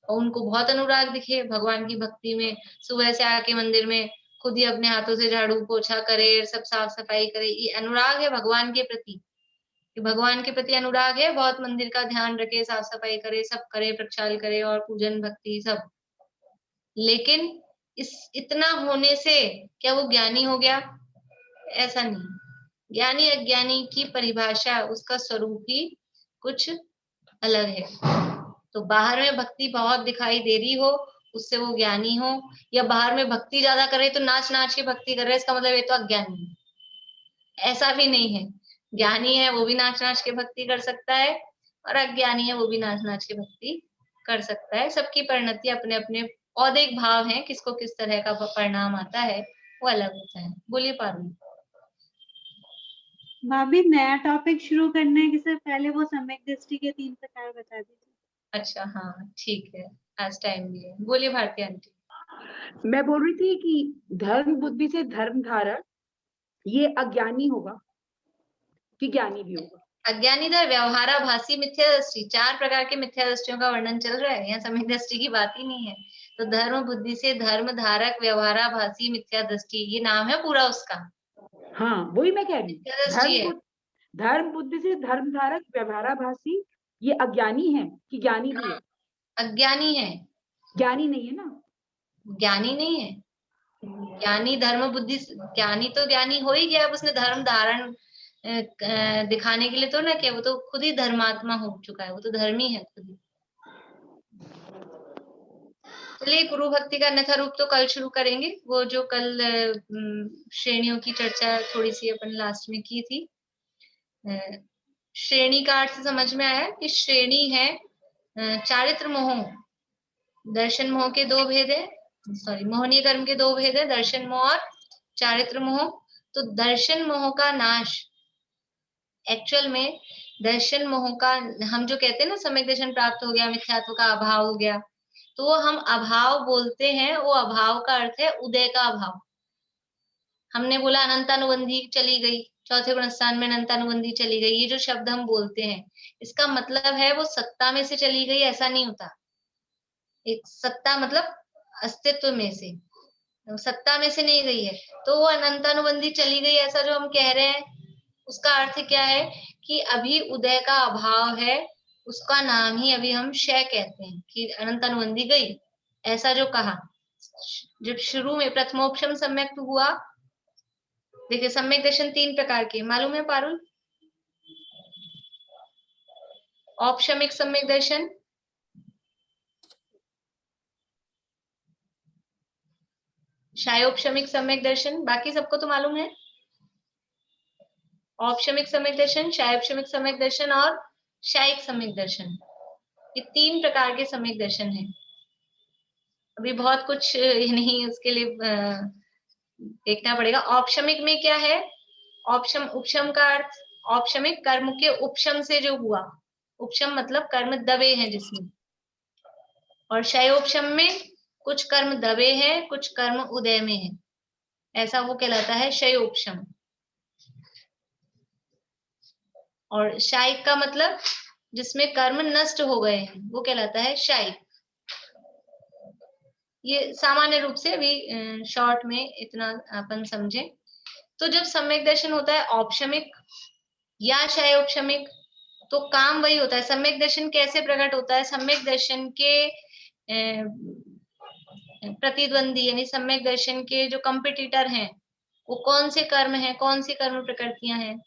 A: और उनको बहुत अनुराग दिखे भगवान की भक्ति में, सुबह से आके मंदिर में खुद ही अपने हाथों से झाड़ू पोछा करे, सब साफ सफाई करे। ये अनुराग है भगवान के प्रति, भगवान के प्रति अनुराग है, बहुत मंदिर का ध्यान रखे, साफ सफाई करे, सब करे, प्रक्षाल करे और पूजन भक्ति सब। लेकिन इतना होने से क्या वो ज्ञानी हो गया? ऐसा नहीं। ज्ञानी अज्ञानी की परिभाषा, उसका स्वरूप ही कुछ अलग है। तो बाहर में भक्ति बहुत दिखाई दे रही हो उससे वो ज्ञानी हो, या बाहर में भक्ति ज्यादा करे तो नाच नाच के भक्ति कर रहे हैं, इसका मतलब ये तो अज्ञानी है। ऐसा भी नहीं है, ज्ञानी है वो भी नाच नाच के भक्ति कर सकता है, और अज्ञानी है वो भी नाच नाच के भक्ति कर सकता है। सबकी परिणति अपने अपने औदिक भाव है, किसको किस तरह का परिणाम आता है वो अलग होता है। बोलिए पारुल।
G: भाभी नया टॉपिक शुरू करने से पहले वो सम्यक दृष्टि के 3 प्रकार बता दीजिए।
A: अच्छा हाँ ठीक है, आज टाइम भी है। बोलिए भारती आंटी।
F: मैं बोल रही थी कि धर्म बुद्धि से धर्म धारक ये अज्ञानी होगा कि ज्ञानी भी होगा?
A: अज्ञानीधर व्यवहाराभासी मिथ्या दृष्टि, 4 प्रकार के मिथ्या दृष्टियों का वर्णन चल रहा है, यहाँ सम्यक दृष्टि की बात ही नहीं है। तो धर्म बुद्धि से धर्म धारक व्यवहाराभासी मिथ्या दृष्टि, ये नाम है पूरा उसका,
F: हाँ वही मैं कह रही हूँ,
A: मिथ्या दृष्टि है।
F: धर्म बुद्धि से धर्म धारक व्यवहाराभासी, ये अज्ञानी है कि ज्ञानी भी है?
A: अज्ञानी है,
F: ज्ञानी नहीं है ना?
A: ज्ञानी नहीं है। ज्ञानी धर्म बुद्धि, ज्ञानी तो ज्ञानी हो ही गया, अब उसने धर्म धारण दिखाने के लिए तो ना किया, वो तो खुद ही धर्मात्मा हो चुका है, वो तो धर्मी है खुद ही। चलिए गुरु भक्ति का अन्यथा रूप तो कल शुरू करेंगे, वो जो कल श्रेणियों की चर्चा थोड़ी सी अपन लास्ट में की थी। श्रेणी का अर्थ समझ में आया कि श्रेणी है चारित्र मोह, दर्शन मोह के 2 भेद है, सॉरी मोहनीय कर्म के 2 भेद है, दर्शन मोह और चारित्र मोह। तो दर्शन मोह का नाश, एक्चुअल में दर्शन मोह का, हम जो कहते हैं ना सम्यक दर्शन प्राप्त हो गया, मिथ्यात्व का अभाव हो गया, तो वो हम अभाव बोलते हैं, वो अभाव का अर्थ है उदय का अभाव। हमने बोला अनंतानुबंधी चली गई, चौथे गुण स्थान में अनंतानुबंधी चली गई, ये जो शब्द हम बोलते हैं इसका मतलब है वो सत्ता में से चली गई, ऐसा नहीं होता। एक सत्ता मतलब अस्तित्व में से, सत्ता में से नहीं गई है, तो वो अनंतानुबंधी चली गई ऐसा जो हम कह रहे हैं, उसका अर्थ क्या है कि अभी उदय का अभाव है, उसका नाम ही अभी हम क्षय कहते हैं कि अनंतानुबंधी गई, ऐसा जो कहा। जब शुरू में प्रथमोपशम सम्यक हुआ, देखिए सम्यक दर्शन 3 प्रकार के मालूम है पारुल? औपशमिक सम्यक दर्शन, शायोपशमिक सम्यक दर्शन, बाकी सबको तो मालूम है। औपशमिक सम्यक दर्शन, शायोपशमिक सम्यक दर्शन और शायिक सम्यक दर्शन, ये 3 प्रकार के सम्यक दर्शन हैं। अभी बहुत कुछ नहीं, उसके लिए देखना पड़ेगा। औपशमिक में क्या है? उपशम का अर्थ, औपशमिक कर्म के उपशम से जो हुआ, उपशम मतलब कर्म दबे हैं जिसमें, और शयोपशम में कुछ कर्म दबे हैं, कुछ कर्म उदय में है, ऐसा वो कहलाता है शयोपशम। और शायिक का मतलब जिसमें कर्म नष्ट हो गए हैं, वो कहलाता है शायिक। ये सामान्य रूप से अभी शॉर्ट में इतना अपन समझे। तो जब सम्यक दर्शन होता है औपशमिक या शायोपशमिक, तो काम वही होता है। सम्यक दर्शन कैसे प्रकट होता है? सम्यक दर्शन के प्रतिद्वंदी यानी सम्यक दर्शन के जो कंपिटिटर हैं, वो कौन से कर्म हैं, कौन सी कर्म प्रकृतियां हैं?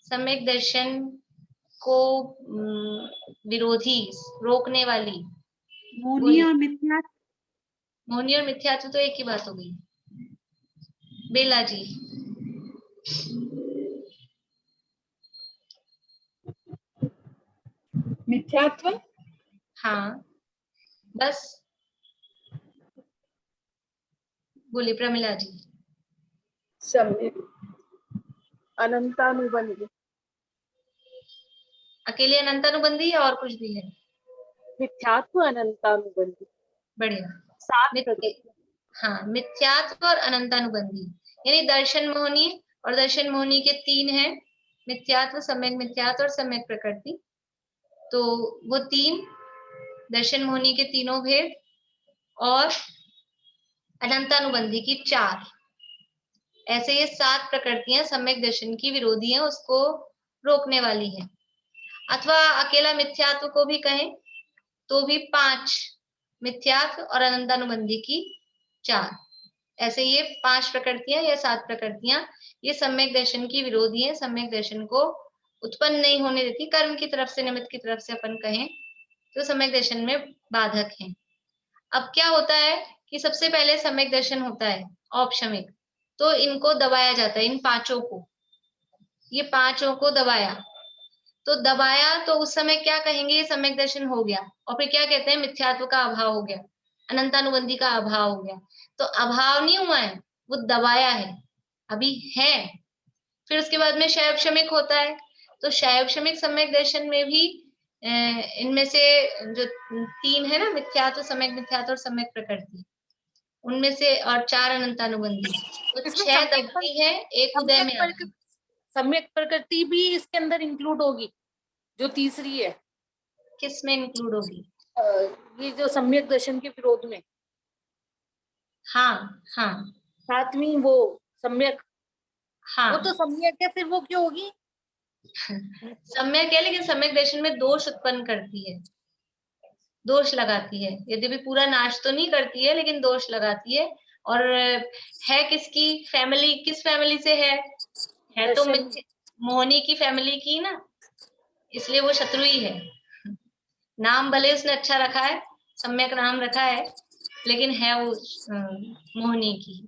A: सम्यक दर्शन को विरोधी, रोकने वाली,
G: मोहनी और मिथ्या,
A: मोहनी और मिथ्यात्व तो एक ही बात हो गई। बेला जी,
C: मिथ्यात्व,
A: हाँ बस बोलिए प्रमिला जी।
C: सम्यक, अनंतानुबंधी,
A: अकेले अनंतानुबंधी है और कुछ भी है?
B: मिथ्यात्व अनंतानुबंधी,
A: बढ़िया।
B: 7 प्रकृति।
A: हाँ, मिथ्यात्व और अनंतानुबंधी, यानी दर्शन मोहनी, और दर्शन मोहनी के 3 हैं, मिथ्यात्व, सम्यक मिथ्यात्व और सम्यक प्रकृति। तो वो 3 दर्शन मोहनी के तीनों भेद, और अनंतानुबंधी की 4, ऐसे ये 7 प्रकृतियां सम्यक दर्शन की विरोधी हैं, उसको रोकने वाली है। अथवा अकेला मिथ्यात्व को भी कहें तो भी 5 मिथ्यात्व और अनंतानुबंधी की 4, ऐसे ये 5 प्रकृतियां या 7 प्रकृतियां ये सम्यक दर्शन की विरोधी है, सम्यक दर्शन को उत्पन्न नहीं होने देती। कर्म की तरफ से, निमित्त की तरफ से अपन कहें तो सम्यक दर्शन में बाधक है। अब क्या होता है कि सबसे पहले सम्यक दर्शन होता है औपशमिक, तो इनको दबाया जाता है, इन 5 को, ये 5 को दबाया, तो दबाया तो उस समय क्या कहेंगे? ये सम्यक दर्शन हो गया, और फिर क्या कहते हैं? मिथ्यात्व का अभाव हो गया, अनंतानुबंधी का अभाव हो गया। तो अभाव नहीं हुआ है, वो दबाया है, अभी है। फिर उसके बाद में शैवक्षमिक होता है, तो शैवक्षमिक सम्यक दर्शन में भी इनमें से जो 3 है ना, मिथ्यात्व, सम्यक मिथ्यात्व और सम्यक प्रकृति, उनमें से, और 4 अनंतानुबंधी, तो 6 दबती है, 1 उदय में आता है।
B: सम्यक प्रकृति भी इसके अंदर इंक्लूड होगी, जो तीसरी है?
A: किस में इंक्लूड होगी?
B: ये जो सम्यक दर्शन के विरोध में
A: हाँ हाँ
B: सातवीं वो सम्यक,
A: हाँ।
B: वो तो सम्यक है, फिर वो क्यों होगी?
A: सम्यक है, लेकिन सम्यक दर्शन में दोष उत्पन्न करती है, दोष लगाती है। यद्यपि पूरा नाश तो नहीं करती है, लेकिन दोष लगाती है। और है किसकी फैमिली, किस फैमिली से है तो मोहनी की फैमिली की ना, इसलिए वो शत्रु ही है। नाम भले उसने अच्छा रखा है, सम्यक नाम रखा है, लेकिन है वो मोहनी की।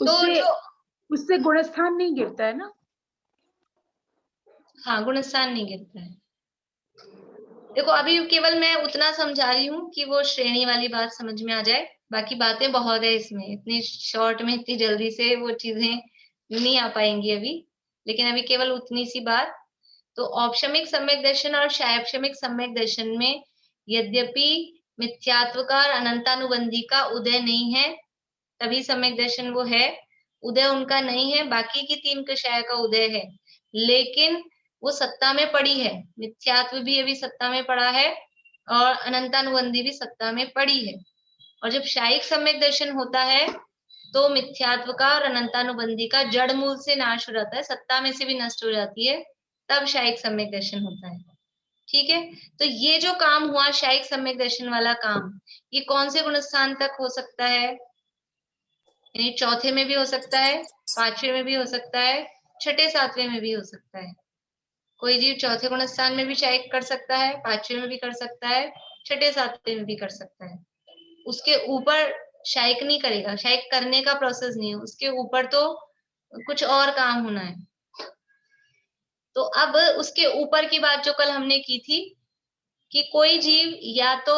F: उससे
A: तो
F: उससे गुणस्थान नहीं गिरता है ना?
A: हाँ, गुणस्थान नहीं गिरता है। देखो अभी केवल मैं उतना समझा रही हूँ कि वो श्रेणी वाली बात समझ में आ जाए, बाकी बातें बहुत है इसमें, इतनी शॉर्ट में इतनी जल्दी से वो चीजें नहीं आ पाएंगी अभी, लेकिन अभी केवल उतनी सी बात। तो औपशमिक सम्यक दर्शन और शैक्षमिक सम्यक दर्शन में यद्यपि मिथ्यात्व का और अनंतानुबंधी का उदय नहीं है, तभी सम्यक दर्शन वो है, उदय उनका नहीं है। बाकी की 3 कषाय का उदय है, लेकिन वो सत्ता में पड़ी है। मिथ्यात्व भी अभी सत्ता में पड़ा है और अनंतानुबंधी भी सत्ता में पड़ी है। और जब शायिक सम्यक दर्शन होता है तो मिथ्यात्व का और अनंतानुबंधी का जड़ मूल से नाश हो जाता है, सत्ता में से भी नष्ट हो जाती है, तब शायिक सम्यक दर्शन होता है। ठीक है, तो ये जो काम हुआ शायिक सम्यक दर्शन वाला काम, ये कौन से गुणस्थान तक हो सकता है? यानी चौथे में भी हो सकता है, 5वें में भी हो सकता है, छठे 7वें में भी हो सकता है। कोई जीव चौथे गुणस्थान में भी शायिक कर सकता है, 5वें में भी कर सकता है, छठे 7वें में भी कर सकता है। उसके ऊपर शायिक नहीं करेगा, शायिक करने का प्रोसेस नहीं है, उसके ऊपर तो कुछ और काम होना है। तो अब उसके ऊपर की बात जो कल हमने की थी कि कोई जीव या तो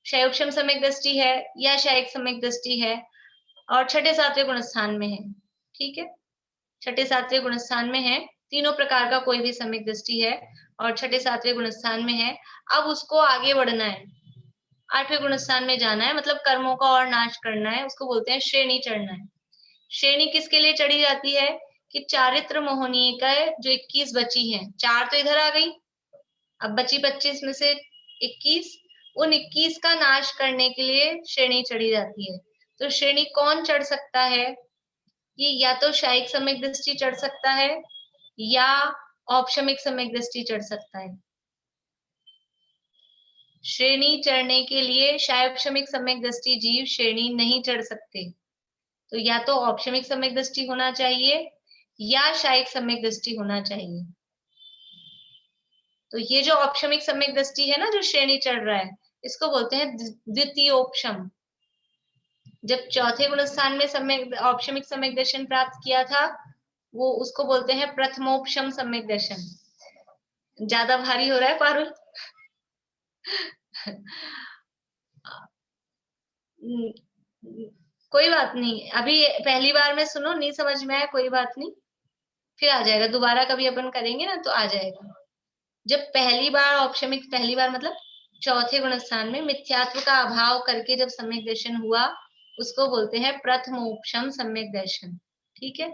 A: शैवक्षम सम्यक दृष्टि है या शायिक सम्यक दृष्टि है और छठे 7वें गुणस्थान में है। ठीक है, छठे 7वें गुणस्थान में है, तीनों प्रकार का कोई भी सम्यक दृष्टि है और छठे 7वें गुणस्थान में है। अब उसको आगे बढ़ना है, 8वें गुणस्थान में जाना है, मतलब कर्मों का और नाश करना है, उसको बोलते हैं श्रेणी चढ़ना है। श्रेणी किसके लिए चढ़ी जाती है कि चारित्र मोहनीय का जो 21 बची है, 4 तो इधर आ गई, अब बची 25 में से 21, उन 21 का नाश करने के लिए श्रेणी चढ़ी जाती है। तो श्रेणी कौन चढ़ सकता है? कि या तो शायिक सम्यक दृष्टि चढ़ सकता है या औपशमिक सम्यक दृष्टि चढ़ सकता है। श्रेणी चढ़ने के लिए शैवक्षमिक सम्यक दृष्टि जीव श्रेणी नहीं चढ़ सकते, तो या तो औपशमिक सम्यक दृष्टि होना चाहिए या शायिक सम्यक दृष्टि होना चाहिए। तो ये जो औपशमिक सम्यक दृष्टि है ना, जो श्रेणी चढ़ रहा है, इसको बोलते हैं द्वितीयोपशम। जब चौथे गुणस्थान में सम्यक औपशमिक सम्यक दर्शन प्राप्त किया था, वो उसको बोलते हैं प्रथमोपशम सम्यक दर्शन। ज्यादा भारी हो रहा है पारुल? कोई बात नहीं, अभी पहली बार में सुनो, नहीं समझ में आया कोई बात नहीं, फिर आ जाएगा, दोबारा कभी अपन करेंगे ना तो आ जाएगा। जब पहली बार औपशमिक, पहली बार मतलब चौथे गुणस्थान में मिथ्यात्व का अभाव करके जब सम्यक दर्शन हुआ, उसको बोलते हैं प्रथमोपशम सम्यक दर्शन। ठीक है,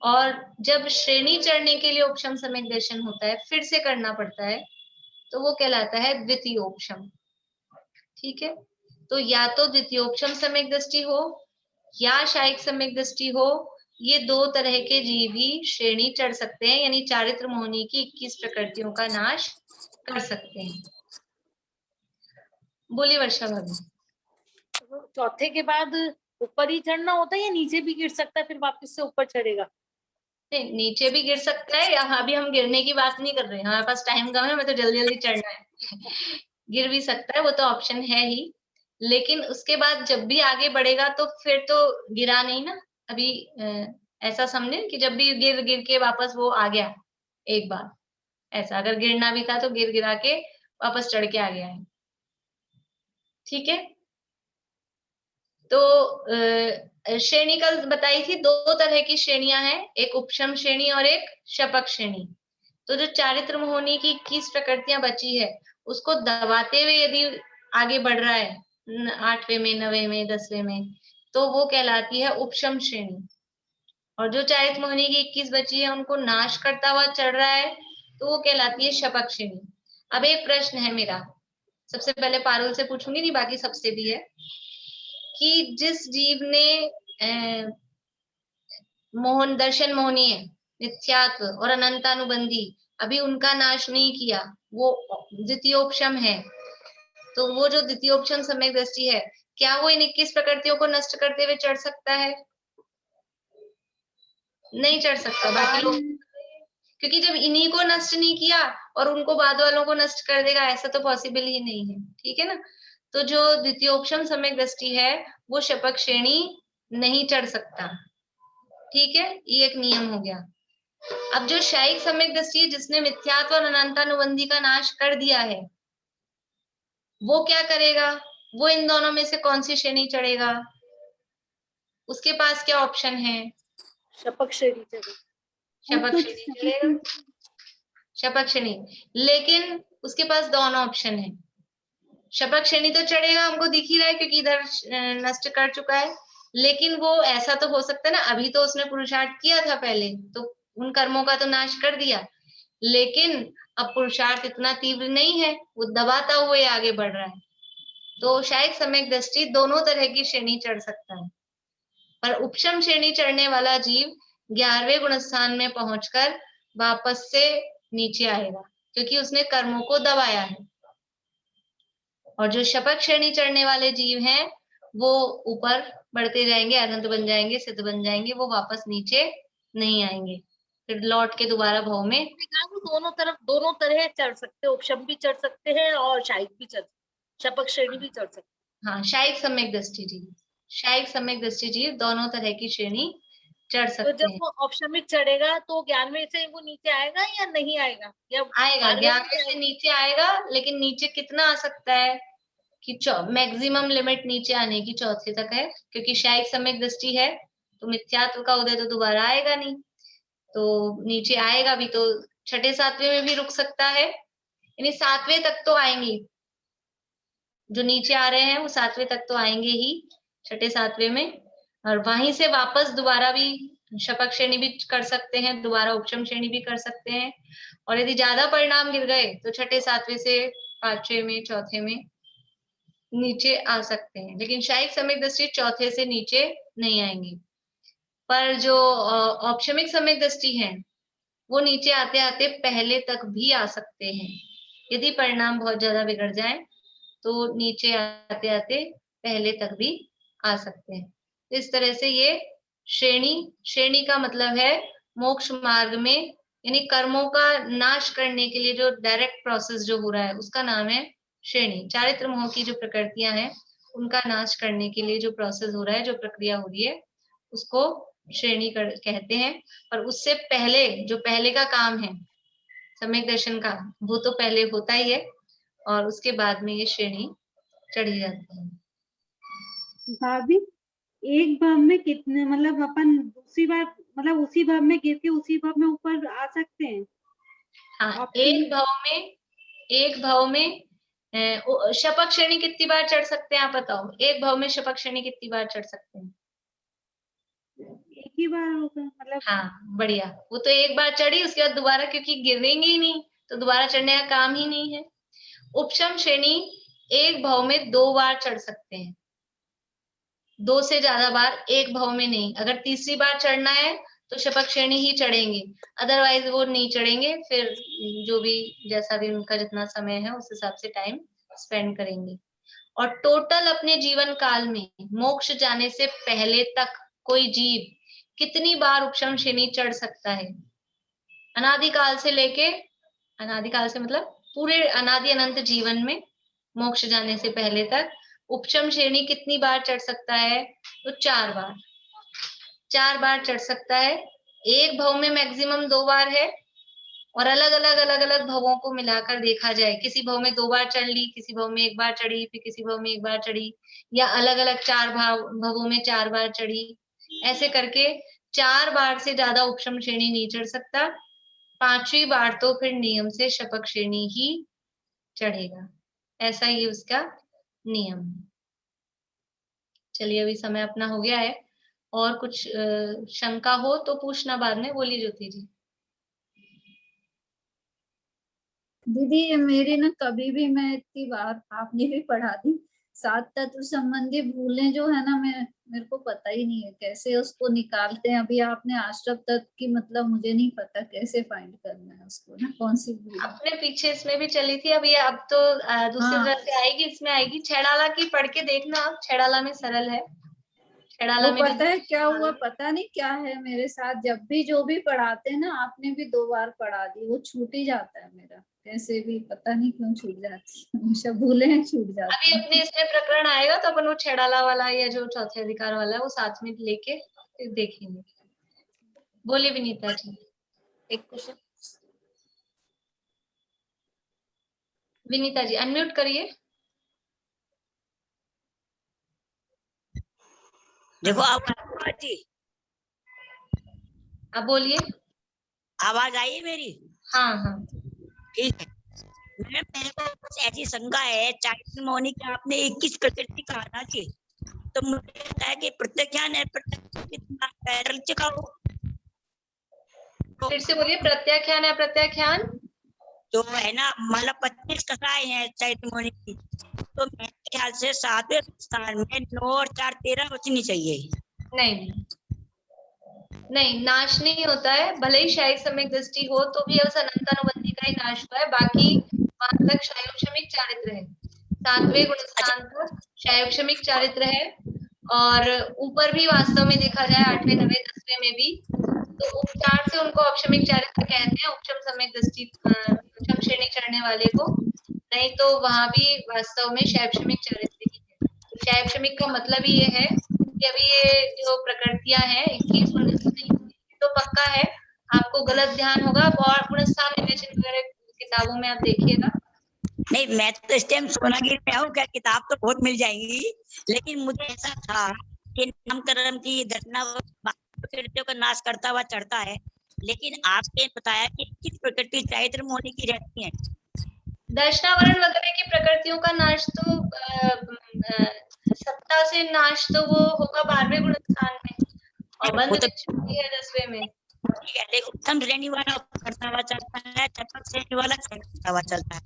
A: और जब श्रेणी चढ़ने के लिए उपशम सम्यक दर्शन होता है, फिर से करना पड़ता है, तो वो कहलाता है द्वितीयोपशम। ठीक है, तो या तो द्वितीयोपशम सम्यक दृष्टि हो या शायिक सम्यक दृष्टि हो, ये 2 तरह के जीव ही श्रेणी चढ़ सकते हैं, यानी चारित्र मोहनी की 21 प्रकृतियों का नाश कर सकते हैं। बोलिए वर्षा भाभी।
B: चौथे के बाद ऊपर ही चढ़ना होता है या नीचे भी गिर सकता है, फिर वापस से ऊपर चढ़ेगा?
A: नहीं, नीचे भी गिर सकता है, यहाँ अभी हम गिरने की बात नहीं कर रहे हैं, हमारे पास टाइम कम है, हमें तो जल्दी जल्दी चढ़ना है। गिर भी सकता है, वो तो ऑप्शन है ही, लेकिन उसके बाद जब भी आगे बढ़ेगा तो फिर तो गिरा नहीं ना। अभी ऐसा समझे कि जब भी गिर गिर के वापस वो आ गया एक बार, ऐसा अगर गिरना भी था तो गिर गिरा के वापस चढ़ के आ गया है। ठीक है, तो श्रेणी कल बताई थी, 2 तरह की श्रेणियां हैं, एक उपशम श्रेणी और एक शपक श्रेणी। तो जो चारित्र मोहनी की 21 प्रकृतियां बची है, उसको दबाते हुए यदि आगे बढ़ रहा है 8वें में, 9वें में, 10वें में, तो वो कहलाती है उपशम श्रेणी। और जो चारित्र मोहिनी की 21 बची है उनको नाश करता हुआ चढ़ रहा है, तो वो कहलाती है शपक श्रेणी। अब एक प्रश्न है मेरा, सबसे पहले पारुल से पूछूंगी, नहीं बाकी सबसे भी है, कि जिस जीव ने मोहन दर्शन मोहनीय, नित्यात्व और अनंतानुबंधी अभी उनका नाश नहीं किया, वो द्वितीयोपशम है, तो वो जो द्वितीयोपशम सम्यक दृष्टि है, क्या वो इन 21 प्रकृतियों को नष्ट करते हुए चढ़ सकता है? नहीं चढ़ सकता। बाकी लोग, क्योंकि जब इन्हीं को नष्ट नहीं किया और उनको बाद वालों को नष्ट कर देगा, ऐसा तो पॉसिबल ही नहीं है, ठीक है ना। तो जो द्वितीयोपशम सम्यक दृष्टि है वो शपक श्रेणी नहीं चढ़ सकता, ठीक है, ये एक नियम हो गया। अब जो शायिक सम्यक दृष्टि है, जिसने मिथ्यात्व और अनंतानुबंधी का नाश कर दिया है, वो क्या करेगा? वो इन दोनों में से कौन सी श्रेणी चढ़ेगा? उसके पास क्या ऑप्शन है?
B: शपक श्रेणी चढ़ेगा।
A: शपक श्रेणी चढ़ेगा, शपक श्रेणी। लेकिन उसके पास दोनों ऑप्शन है। शपक श्रेणी तो चढ़ेगा, हमको दिख ही रहा है, क्योंकि इधर नष्ट कर चुका है। लेकिन वो ऐसा तो हो सकता है ना, अभी तो उसने पुरुषार्थ किया था पहले, तो उन कर्मों का तो नाश कर दिया, लेकिन अब पुरुषार्थ इतना तीव्र नहीं है, वो दबाता हुए आगे बढ़ रहा है। तो शायद सम्यक दृष्टि दोनों तरह की श्रेणी चढ़ सकता है, पर उपशम श्रेणी चढ़ने वाला जीव 11वें गुणस्थान में पहुंचकर वापस से नीचे आएगा, क्योंकि उसने कर्मों को दबाया है। और जो शपक श्रेणी चढ़ने वाले जीव हैं, वो ऊपर बढ़ते जाएंगे, अनंत बन जाएंगे, सिद्ध बन जाएंगे, वो वापस नीचे नहीं आएंगे, फिर लौट के दोबारा भव में।
B: वो दोनों तरह चढ़ सकते हैं, उपशम भी चढ़ सकते हैं और शायिक भी चढ़ सकते, शपक श्रेणी भी चढ़ सकते हैं।
A: हाँ, शायिक सम्यक दृष्टि जीव, शायिक सम्यक दृष्टि जीव दोनों तरह की श्रेणी चढ़ सकते हैं।
B: तो जब वो ऑप्शमिक चढ़ेगा तो 11वें से वो नीचे आएगा या नहीं आएगा? या
A: आएगा, 11वें से नीचे आएगा, लेकिन नीचे कितना आ सकता है कि मैक्सिमम लिमिट नीचे आने की चौथे तक है, क्योंकि शायिक सम्यक दृष्टि है तो मिथ्यात्व का उदय तो दोबारा आएगा नहीं, तो नीचे आएगा भी तो छठे सातवें में भी रुक सकता है, यानी 7वें तक तो आएंगे। जो नीचे आ रहे हैं वो 7वें तक तो आएंगे ही, छठे सातवें में, और वहीं से वापस दोबारा भी शपक श्रेणी भी कर सकते हैं, दोबारा उपशम श्रेणी भी कर सकते हैं, और यदि ज्यादा परिणाम गिर गए तो छठे सातवें से 5वें में, चौथे में नीचे आ सकते हैं, लेकिन शायिक सम्यक दृष्टि चौथे से नीचे नहीं आएंगे। पर जो औपशमिक सम्यक दृष्टि है, वो नीचे आते आते पहले तक भी आ सकते हैं, यदि परिणाम बहुत ज्यादा बिगड़ जाए तो नीचे आते आते पहले तक भी आ सकते हैं। इस तरह से ये श्रेणी का मतलब है मोक्ष मार्ग में, यानी कर्मों का नाश करने के लिए जो डायरेक्ट प्रोसेस जो हो रहा है उसका नाम है श्रेणी। चारित्र मोह की जो प्रकृतियां हैं उनका नाश करने के लिए जो प्रोसेस हो रहा है, जो प्रक्रिया हो रही है, उसको श्रेणी कहते हैं। और उससे पहले जो पहले का काम है सम्यक दर्शन का, वो तो पहले होता ही है, और उसके बाद में ये श्रेणी चढ़ी जाती है।
G: भाभी, एक भाव में कितने, मतलब अपन दूसरी बार, मतलब उसी भाव में गिर के उसी भाव में ऊपर आ सकते हैं?
A: हाँ, एक भाव में शपक श्रेणी कितनी बार चढ़ सकते हैं आप बताओ? एक भाव में शपक श्रेणी कितनी बार चढ़ सकते हैं?
G: एक ही बार होगा मतलब?
A: हाँ, बढ़िया, वो तो एक बार चढ़ी, उसके बाद दोबारा क्योंकि गिरेंगे ही नहीं तो दोबारा चढ़ने का काम ही नहीं है। उपशम श्रेणी एक भाव में 2 बार चढ़ सकते हैं, 2 से ज्यादा बार एक भाव में नहीं। अगर तीसरी बार चढ़ना है तो शपक श्रेणी ही चढ़ेंगे, अदरवाइज वो नहीं चढ़ेंगे, फिर जो भी जैसा भी उनका जितना समय है उस हिसाब से टाइम स्पेंड करेंगे। और टोटल अपने जीवन काल में मोक्ष जाने से पहले तक कोई जीव कितनी बार उपशम श्रेणी चढ़ सकता है? अनादिकाल से लेके, अनादिकाल से मतलब पूरे अनादि अनंत जीवन में मोक्ष जाने से पहले तक उपशम श्रेणी कितनी बार चढ़ सकता है? तो 4 बार, 4 बार चढ़ सकता है। एक भव में मैक्सिमम 2 बार है, और अलग अलग भवों को मिलाकर देखा जाए, किसी भव में 2 बार चढ़ ली, किसी भव में 1 बार चढ़ी, फिर किसी भव में 1 बार चढ़ी, या अलग अलग 4 भवों में 4 बार चढ़ी, ऐसे करके 4 बार से ज्यादा उपशम श्रेणी नहीं चढ़ सकता। 5वीं बार तो फिर नियम से शपक श्रेणी ही चढ़ेगा, ऐसा ही उसका नियम है। चलिए, अभी समय अपना हो गया है, और कुछ शंका हो तो पूछना बाद में। बोलिए ज्योति जी।
C: दीदी ये मेरी ना कभी भी, मैं इतनी बार आपने भी पढ़ा दी, सात तत्व संबंधी भूलें जो है ना, मेरे को पता ही नहीं है कैसे उसको निकालते हैं। अभी आपने आश्रम तत्व की मतलब मुझे नहीं पता कैसे फाइंड करना है उसको ना, कौन सी भूल है।
A: अपने पीछे इसमें भी चली थी, अब ये अब तो दूसरी
C: हाँ।
A: तरह से आएगी, इसमें आएगी। छेड़ाला की पढ़ के देखना आप, छेड़ाला में सरल है। छेड़ाला
C: वो
A: में भी
C: पता है क्या हुआ, पता नहीं क्या है मेरे साथ, जब भी जो भी पढ़ाते हैं ना, आपने भी 2 बार पढ़ा दी, वो छूट ही जाता है मेरा, कैसे भी पता नहीं क्यों छूट जाती है, हमेशा भूले छूट जाती
A: अभी
C: है।
A: अपने इसमें प्रकरण आएगा तो अपन वो छेड़ाला वाला या जो चौथे अधिकार वाला है वो साथ में लेके फिर देखेंगे। बोलिए विनीता जी।
B: एक क्वेश्चन।
A: विनीता जी अनम्यूट करिए।
H: देखो आवाज जी,
A: अब बोलिए।
H: आवाज आई है मेरी?
A: हाँ हाँ।
H: ठीक है। मेरे को कुछ ऐसी शंका है, चाइल्ड मॉर्निंग का आपने 21 प्रकृति कहा था जी, तो मुझे लगता है कि प्रत्याख्यान है, कितना पैरल चुकाओ।
A: फिर से बोलिए, प्रत्याख्यान है प्रत्याख्यान
H: जो है ना, मतलब 25 कथाएं हैं चाइल्ड मॉर्निंग की, तो मेरे ख्याल से 7वें स्थान में 9 और 4 13 बचनी चाहिए।
A: नहीं नहीं, नाश नहीं होता है। भले ही शाही सम्यक दृष्टि हो तो भी उस अनंतानुबंधी का ही नाश हुआ है। बाकी वहां तक शायोक्षमिक चारित्र है, 7वें गुणस्थान तक शायोक्षमिक चारित्र है। और ऊपर भी वास्तव में देखा जाए 8वें 9वें 10वें में भी, तो उपचार से उनको औपशमिक चारित्र कहते हैं, उपशम सम्यक दृष्टि उपशम श्रेणी चढ़ने वाले को। नहीं तो वहां भी वास्तव में शैक्षणिक चारित्र ही है। तो शैक्षणिक का मतलब ही ये है कि अभी ये जो प्रकृतियां हैं 21 तो पक्का है, आपको गलत ध्यान होगा। और गुणस्थान विवेचन वगैरह किताबों में आप देखिएगा।
H: नहीं, मैं तो इस टाइम सोनागिर में हूँ, क्या किताब तो बहुत मिल जाएंगी, लेकिन मुझे ऐसा था कि नामकरण की घटना प्रकृतियों का नाश करता हुआ चढ़ता है, लेकिन आपने बताया कि किस प्रकृति चारित्र मोहनी की रहती है।
A: दर्शनावरण वगैरह की प्रकृतियों का नाश तो सत्ता से नाश तो वो होगा 12वें गुणस्थान में, और बंद
H: तो
A: विच्छिन्नता है 10वें में।
H: ठीक है, लेकिन उत्तम श्रेणी वाला करता हुआ चलता है, चतुर्थ श्रेणी वाला करता हुआ चलता है।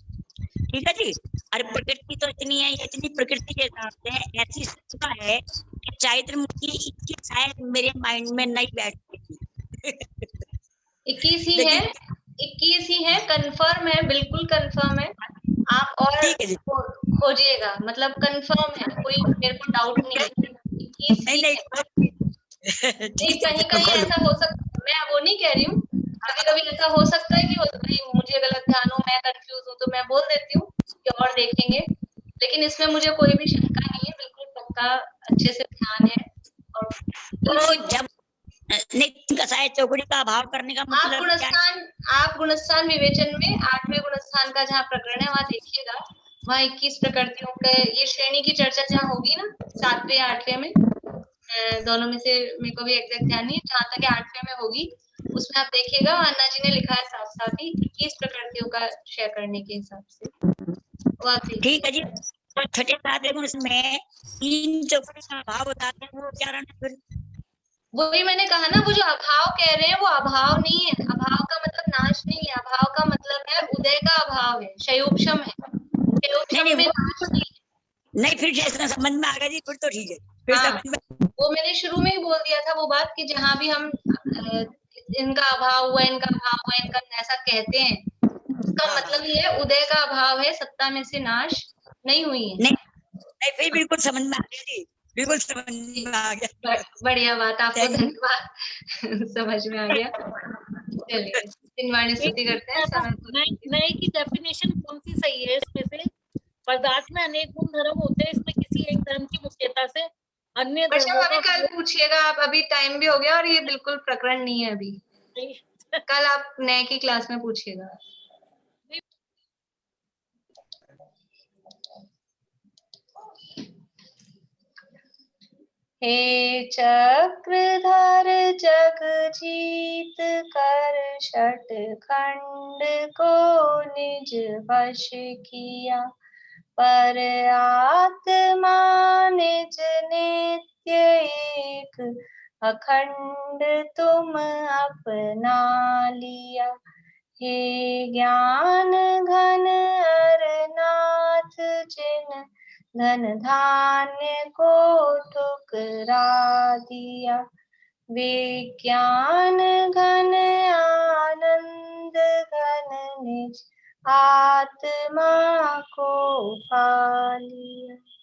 H: ठीक है जी। अरे प्रकृति तो इतनी है, इतनी प्रकृति के हिसाब से ऐसी शंका है कि चारित्र की 21 शायद मेरे माइंड में नहीं बैठती थी।
A: 21 ही है, 21 ही है, कंफर्म है, बिल्कुल कंफर्म है। आप और खोजिएगा, मतलब कंफर्म है, कोई मेरे को डाउट नहीं है, 21 ही है। नहीं, कहीं कहीं ऐसा हो सकता है, मैं वो नहीं कह रही हूँ, कभी कभी ऐसा हो सकता है कि मुझे गलत ध्यान हो, मैं कंफ्यूज हूँ, तो मैं बोल देती हूँ कि और देखेंगे। लेकिन इसमें मुझे कोई भी शंका नहीं है, बिल्कुल पक्का अच्छे से ध्यान है। और
H: तो जब नहीं चौकड़ी का अभाव करने का मतलब
A: आप गुणस्थान विवेचन में 8वें गुणस्थान का जहाँ प्रकरण है वहां देखिएगा, वहां 21 प्रकृतियों के ये श्रेणी की चर्चा जहाँ होगी ना, 7वें या 8वें में, दोनों में से मेरे को भी एग्जैक्ट ध्यान नहीं, जहाँ तक 8वें में होगी उसमें आप देखिएगा, अन्ना जी ने लिखा है साफ साफ ही 21 प्रकृतियों का शेयर करने के हिसाब से। वो आप
H: ठीक है जी। तो छठे 7वें गुण में 3 चौकड़ी का अभाव बताते हैं, वो क्या रहना फिर? वही
A: मैंने कहा ना, वो जो अभाव कह रहे हैं वो अभाव नहीं है। अभाव का मतलब नाश नहीं है, अभाव का मतलब है उदय का अभाव है, शयोपशम है। शयोपशम में नाश नहीं है।
H: नहीं, फिर जैसा समझ में आ गया जी, फिर तो ठीक है। फिर
A: हाँ, वो मैंने शुरू में ही बोल दिया था वो बात, कि जहां भी हम इनका अभाव हुआ, इनका अभाव हुआ, इनका ऐसा कहते हैं, उसका मतलब ये है उदय का अभाव है, सत्ता में से नाश नहीं हुई है।
H: नहीं, फिर बिल्कुल समझ में आ गया जी, बिल्कुल समझ में आ गया।
A: बढ़िया बात, आपको धन्यवाद। समझ में आ गया। चलिए तीन स्तुति करते हैं।
B: नए की डेफिनेशन कौन सी सही है इसमें से? पदार्थ में अनेक गुण धर्म होते हैं, इसमें किसी एक धर्म की मुख्यता से अन्य धर्मों
A: अभी कल पूछिएगा आप, अभी टाइम भी हो गया और ये बिल्कुल प्रकरण नहीं है अभी। कल आप नए की क्लास में पूछिएगा। हे चक्रधर जग जीत कर षट खंड को निज वश किया, पर आत्मा निज नित्य एक अखंड तुम अपना लिया। हे ज्ञान घन अरनाथ जिन धन धान्य को ठुकरा दिया। विज्ञान घन आनंद घन निज आत्मा को पा लिया।